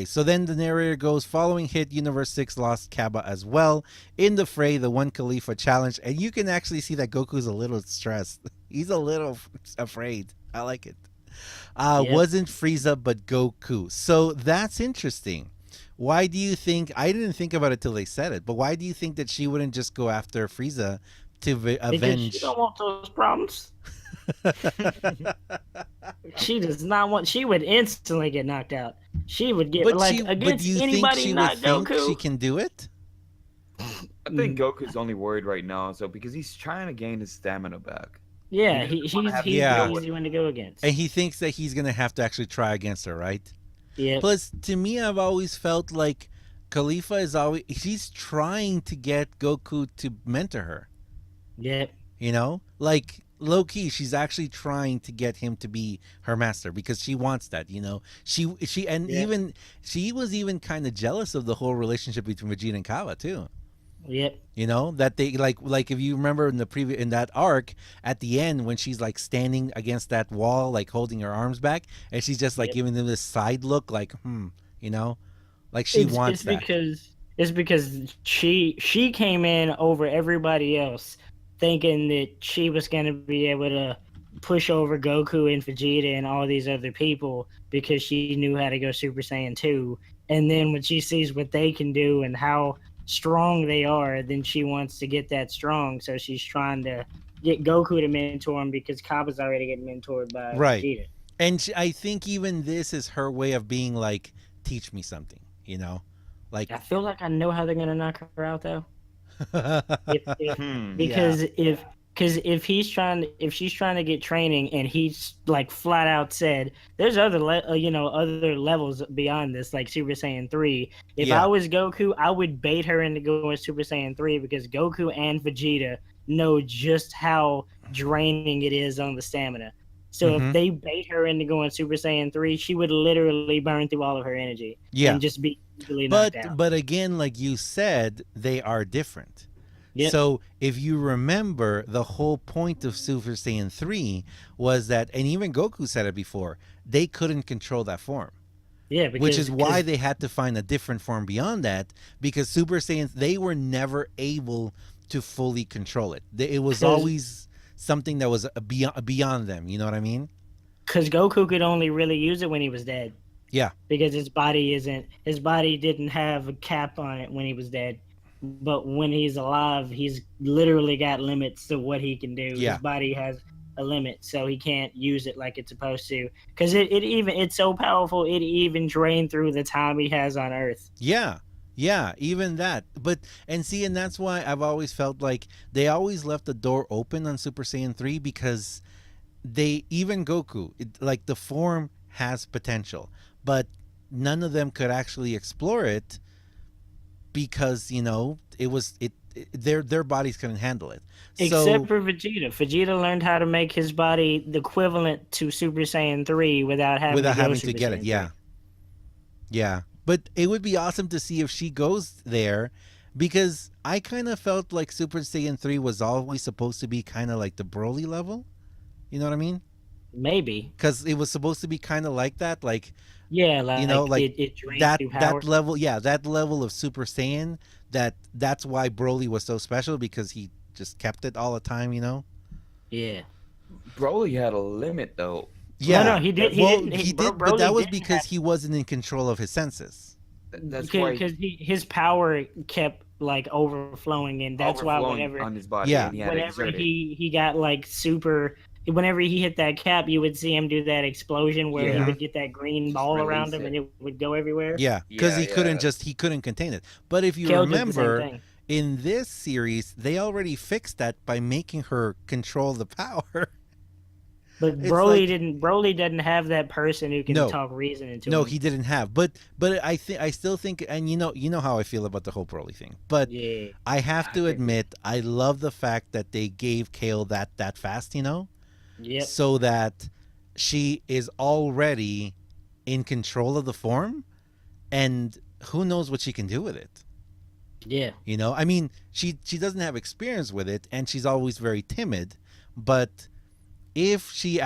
so then the narrator goes, following hit, Universe 6 lost Kaba as well. In the fray, the One Khalifa challenge, and you can actually see that Goku's a little stressed. He's a little afraid. I like it. Wasn't Frieza, but Goku. So that's interesting. Why do you think, I didn't think about it till they said it, but why do you think that she wouldn't just go after Frieza to avenge? Because she don't want those problems. She does not want, she would instantly get knocked out. She would get, against anybody not Goku. She can do it? I think Goku's only worried right now, because he's trying to gain his stamina back. Yeah, he's the easy one to go against. And he thinks that he's going to have to actually try against her, right? Yeah. Plus, to me, I've always felt like Khalifa is she's trying to get Goku to mentor her. Yeah. You know? Like, low-key, she's actually trying to get him to be her master because she wants that, you know? She was even kind of jealous of the whole relationship between Vegeta and Kaba, too. Yep. You know, that they like if you remember in that arc at the end when she's like standing against that wall, like holding her arms back, and she's just like giving them this side look, like you know, like she wants that. It's because she came in over everybody else, thinking that she was gonna be able to push over Goku and Vegeta and all these other people because she knew how to go Super Saiyan 2, and then when she sees what they can do and how strong they are, then she wants to get that strong, so she's trying to get Goku to mentor him because Kaba's already getting mentored by Vegeta. And I think even this is her way of being like, teach me something, you know, like I feel like I know how they're gonna knock her out though. If she's trying to get training and he's like flat out said there's other levels beyond this, like Super Saiyan 3. If I was Goku, I would bait her into going Super Saiyan 3 because Goku and Vegeta know just how draining it is on the stamina. So if they bait her into going Super Saiyan 3, she would literally burn through all of her energy and just be easily knocked out. But again, like you said, they are different. Yep. So if you remember, the whole point of Super Saiyan 3 was that, and even Goku said it before, they couldn't control that form. Yeah, which is why they had to find a different form beyond that, because Super Saiyans, they were never able to fully control it. It was always something that was beyond them. You know what I mean? Because Goku could only really use it when he was dead. Yeah. Because his body didn't have a cap on it when he was dead. But when he's alive, he's literally got limits to what he can do. Yeah. His body has a limit, so he can't use it like it's supposed to. Because it's so powerful, it even drained through the time he has on Earth. Yeah, even that. And that's why I've always felt like they always left the door open on Super Saiyan 3 because even Goku, like the form has potential, but none of them could actually explore it. Because their bodies couldn't handle it. Except for Vegeta. Vegeta learned how to make his body the equivalent to Super Saiyan 3 without having to get it. Yeah. But it would be awesome to see if she goes there, because I kind of felt like Super Saiyan 3 was always supposed to be kind of like the Broly level. You know what I mean? Maybe. because it was supposed to be kind of like that, like Yeah, like, like it drains that through that powers. level, yeah, that level of Super Saiyan. That's why Broly was so special because he just kept it all the time. Yeah. Broly had a limit though. No, Yeah. no, he did. He Well, didn't. he did, but Broly that was didn't because have, he wasn't in control of his senses. That's why because his power kept like overflowing, and that's why overflowing whenever on his body, Yeah. and he had to whenever exert it. he got like super, whenever he hit that cap, you would see him do that explosion where he Yeah. would get that green Just ball around release him it. and it would go everywhere. Yeah, because Yeah, he couldn't contain it. But if you Kale did the same remember, thing. in this series, they already fixed that by making her control the power. But It's Broly like- didn't. Broly doesn't have that person who can No. talk reason into No, him. he didn't have. But I still think, and you know how I feel about the whole Broly thing. But Yeah. I have I to agree. admit, I love the fact that they gave Kale that fast, Yep. so that she is already in control of the form, and who knows what she can do with it. Yeah. I mean, she doesn't have experience with it, and she's always very timid. But if she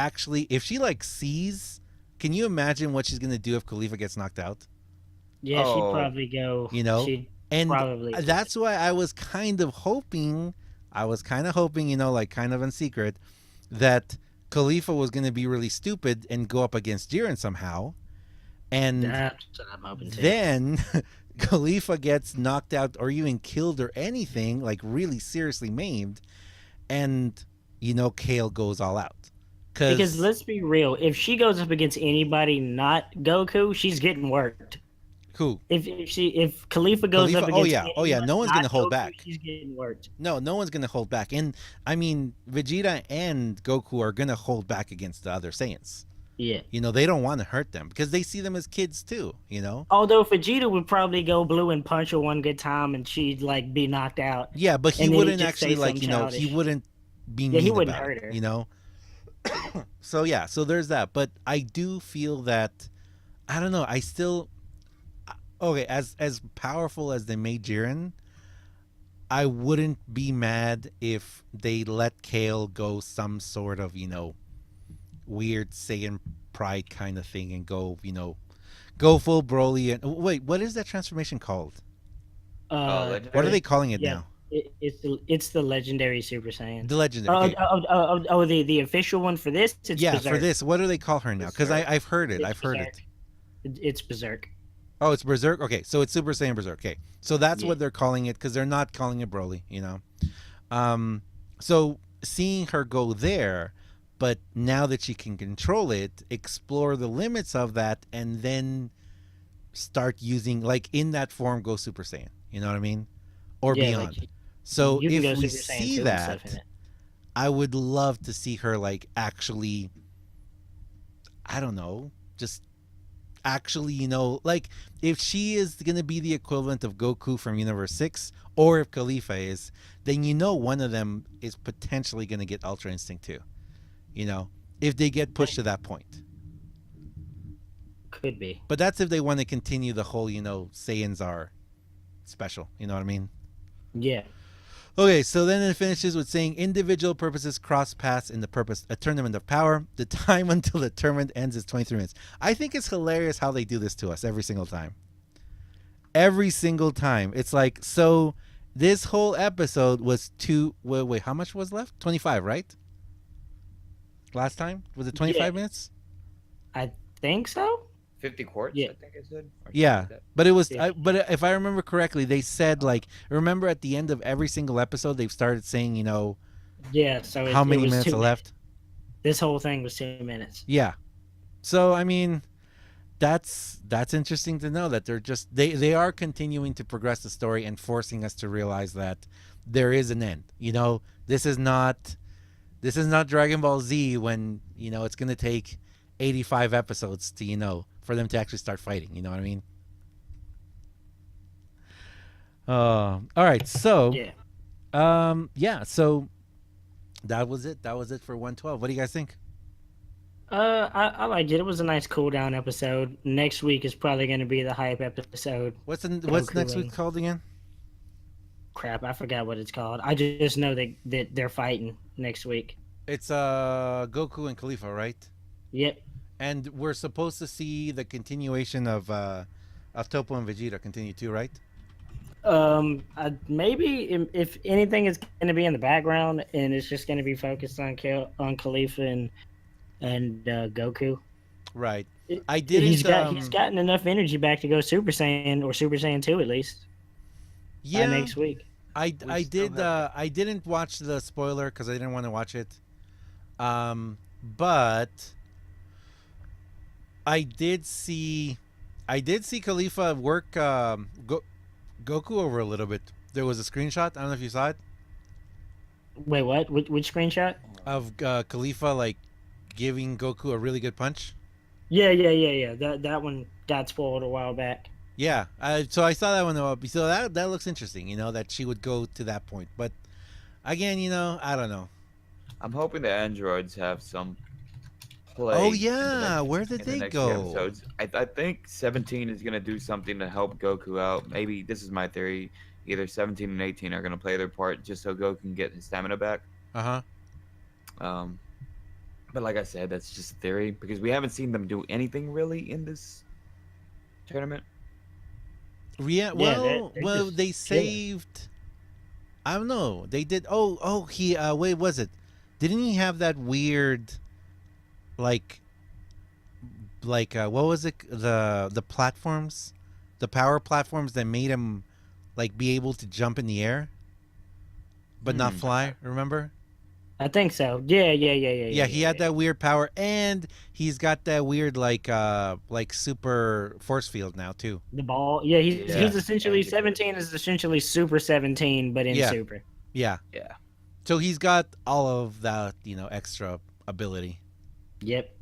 like sees, can you imagine what she's gonna do if Khalifa gets knocked out? Yeah. Oh. She'd probably go. She'd And probably. that's why I was kind of hoping, like kind of in secret, that Khalifa was gonna be really stupid and go up against Jiren somehow, and That's what I'm hoping to. then Khalifa gets knocked out or even killed or anything, like really seriously maimed, and Kale goes all out. Because let's be real, if she goes up against anybody not Goku, she's getting worked. who? If Khalifa goes up Khalifa? against Oh yeah, anyone no one's not gonna hold Goku, back. she's getting worked. No one's gonna hold back. And I mean, Vegeta and Goku are gonna hold back against the other Saiyans. Yeah. They don't want to hurt them because they see them as kids too. Although Vegeta would probably go blue and punch her one good time, and she'd like be knocked out. Yeah, but he And then wouldn't he'd just say actually like something he childish. wouldn't be Yeah, mean he wouldn't about hurt it, her. So yeah, so there's that. But I do feel that I don't know. I still okay as powerful as they made Jiren. I wouldn't be mad if they let Kale go some sort of weird Saiyan pride kind of thing and go go full Broly. And wait, what is that transformation called? Legendary. What are they calling it Yeah. now? It's the legendary Super Saiyan. The legendary. Okay. The official one for this. It's Yeah, Berserk. for this, what do they call her now? Because I've heard it. It's I've heard Berserk. It's Berserk. Oh, it's Berserk. Okay, so it's Super Saiyan Berserk. Okay, so that's Yeah. what they're calling it because they're not calling it Broly. So seeing her go there, but now that she can control it, explore the limits of that, and then start using like in that form go Super Saiyan. You know what I mean? Or Yeah, beyond. like, So you can if go we Super Saiyan see 2 and that, stuff in it. I would love to see her like actually, I don't know, just actually, like if she is going to be the equivalent of Goku from Universe 6 or if Khalifa is, then one of them is potentially going to get Ultra Instinct too. If they get pushed to that point. Could be. But that's if they want to continue the whole, Saiyans are special. You know what I mean? Yeah. Okay, so then it finishes with saying individual purposes cross paths in a tournament of power. The time until the tournament ends is 23 minutes. I think it's hilarious how they do this to us every single time. Every single time. It's like, so this whole episode was wait, how much was left? 25, right? Last time? Was it 25 Yeah. minutes? I think so. 50 quarts, Yeah. I think I said. or something Yeah. like that. But it was, Yeah. but if I remember correctly, they said remember at the end of every single episode, they've started saying, Yeah. So how many it was minutes 2 are left? This whole thing was 2 minutes. Yeah. So I mean, that's interesting to know that they are continuing to progress the story and forcing us to realize that there is an end. This is not Dragon Ball Z when it's going to take 85 episodes to for them to actually start fighting. You know what I mean? All right. So Yeah. So that was it. That was it for 112. What do you guys think? I liked it. It was a nice cool down episode. Next week is probably going to be the hype episode. What's Goku next and- week called again? Crap, I forgot what it's called. I just know that they're fighting next week. It's Goku and Khalifa, right? Yep. And we're supposed to see the continuation of Topo and Vegeta continue too, right? Maybe if anything is going to be in the background, and it's just going to be focused on Khalifa and Goku. Right. It- I didn't. he's gotten enough energy back to go Super Saiyan or Super Saiyan 2 at least by next week. I still did. have I didn't watch the spoiler because I didn't want to watch it. But I did see Khalifa work Goku over a little bit. There was a screenshot. I don't know if you saw it Wait, what? Which screenshot? of Khalifa like giving Goku a really good punch. Yeah. That one got spoiled a while back. Yeah, so I saw that one though. So that looks interesting. You know that she would go to that point, but again, you know, I don't know. I'm hoping the androids have some play. Oh in the yeah, next- where did in the they next go? few episodes. I think 17 is gonna do something to help Goku out. Maybe this is my theory. Either 17 and 18 are gonna play their part just so Goku can get his stamina back. But like I said, that's just a theory because we haven't seen them do anything really in this tournament. Yeah, they're well, just they chilling. saved. I don't know. They did. Oh, he. Wait, was it? Didn't he have that weird, like, what was it? The platforms, the power platforms that made him, like, be able to jump in the air, but not fly. Remember? I think so. Yeah. Yeah, he had that weird power, and he's got that weird like super force field now too. The ball. Yeah, he's Yeah. essentially And he could- 17 is essentially Super 17, but in Yeah. Super. Yeah. Yeah. So he's got all of that, extra ability. Yep.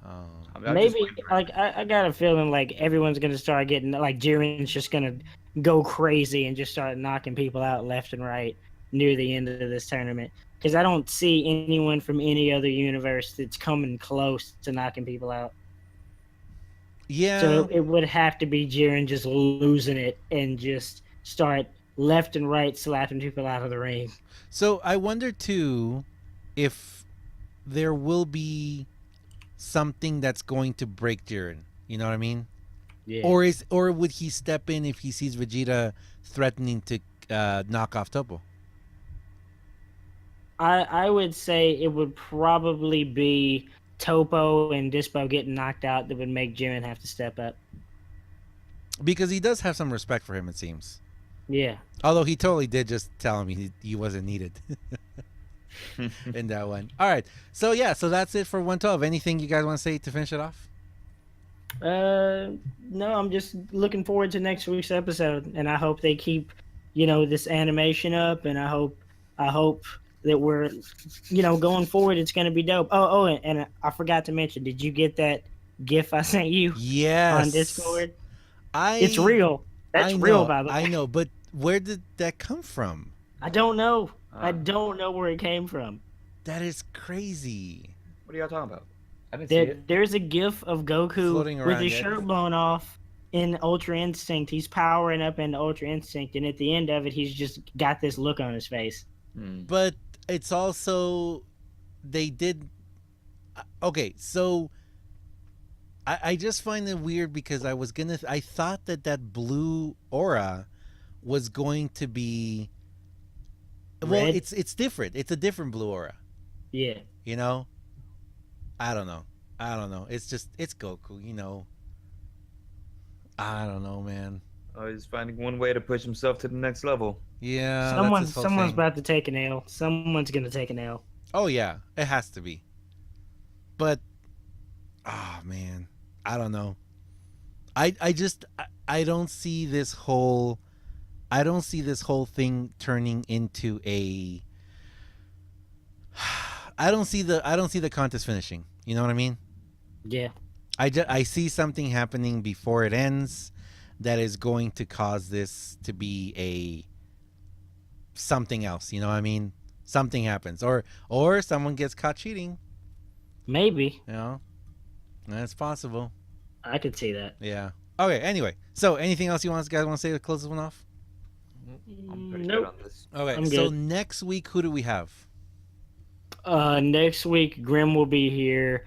I'm just Maybe waiting for- like I got a feeling like everyone's gonna start getting like Jiren's just gonna go crazy and just start knocking people out left and right near the end of this tournament. Because I don't see anyone from any other universe that's coming close to knocking people out. Yeah. So it would have to be Jiren just losing it and just start left and right slapping people out of the ring. So I wonder too if there will be something that's going to break Jiren. You know what I mean? Yeah. Or would he step in if he sees Vegeta threatening to knock off Topo? I would say it would probably be Topo and Dispo getting knocked out that would make Jiren have to step up. Because he does have some respect for him, it seems. Yeah. Although he totally did just tell him he wasn't needed in that one. All right. So that's it for 112. Anything you guys want to say to finish it off? No, I'm just looking forward to next week's episode, and I hope they keep, this animation up, and I hope that we're, going forward, it's going to be dope. Oh, and I forgot to mention, did you get that GIF I sent you Yes. on Discord? I It's real. That's I know, real, by the way. I know, but where did that come from? I don't know. I Uh, don't know where it came from. That is crazy. What are y'all talking about? I didn't see it. There's a GIF of Goku Floating with around, his yeah. shirt blown off in Ultra Instinct. He's powering up into Ultra Instinct, and at the end of it, he's just got this look on his face. But it's also they did okay, so I just find it weird because I thought that blue aura was going to be well, Red? it's different. It's a different blue aura, Yeah. you know? I don't know. It's Goku, I don't know, man. Oh, he's finding one way to push himself to the next level. Yeah, someone's that's his whole thing. about to take an L. Someone's gonna take an L. Oh yeah, it has to be. But man, I don't know. I don't see this whole thing turning into a I don't see the contest finishing. You know what I mean? Yeah. I see something happening before it ends that is going to cause this to be a something else. You know what I mean? Something happens, or someone gets caught cheating. Maybe. That's possible. I could see that. Yeah. Okay. Anyway, so anything else you guys want to say to close this one off? I'm pretty Nope. good on this. Okay. I'm So good. next week, who do we have? Next week, Grim will be here.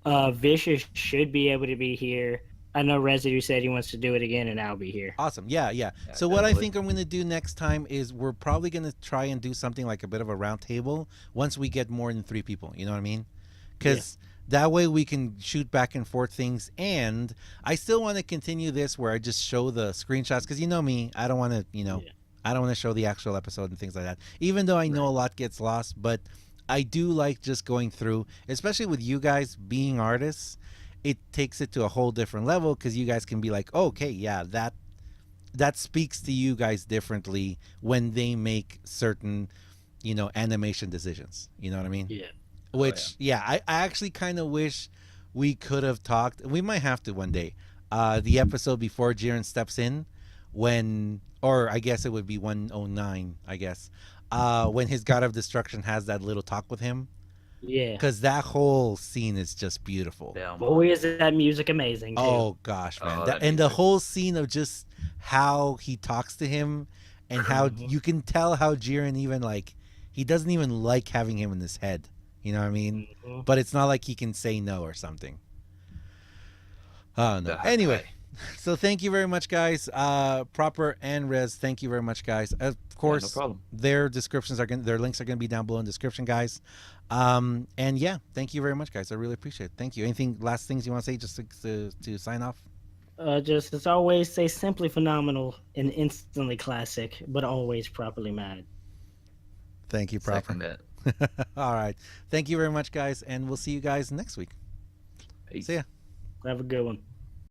Vicious should be able to be here. I know Reziidoo said he wants to do it again, and I'll be here. Awesome. Yeah. Yeah, So what I definitely. think I'm going to do next time is we're probably going to try and do something like a bit of a round table once we get more than 3 people. You know what I mean? Because that way we can shoot back and forth things. And I still want to continue this where I just show the screenshots because you know me, I don't want to, Yeah. I don't want to show the actual episode and things like that. Even though I know a lot gets lost, but I do like just going through, especially with you guys being artists. It takes it to a whole different level because you guys can be like, oh, okay, yeah, that speaks to you guys differently when they make certain, animation decisions. You know what I mean? Yeah. Which, I actually kind of wish we could have talked. We might have to one day. The episode before Jiren steps in, or I guess it would be 109. I guess when his God of Destruction has that little talk with him, Yeah. because that whole scene is just beautiful. Damn. Boy, is that music amazing, too. Oh gosh, man! Oh, That, that and the music. whole scene of just how he talks to him, and how you can tell how Jiren even he doesn't even like having him in his head. You know what I mean? Mhm. But it's not like he can say no or something. Oh no. That Anyway, guy. so thank you very much, guys. Proper and Rez, thank you very much, guys. Of No course, problem. their links are gonna be down below in the description, guys. And yeah, thank you very much, guys. I really appreciate it. Thank you. Anything last things you want to say just to sign off? Just as always, say simply phenomenal and instantly classic, but always properly mad. Thank you, Proper. Second that. All right. Thank you very much, guys, and we'll see you guys next week. Peace. See ya. Have a good one.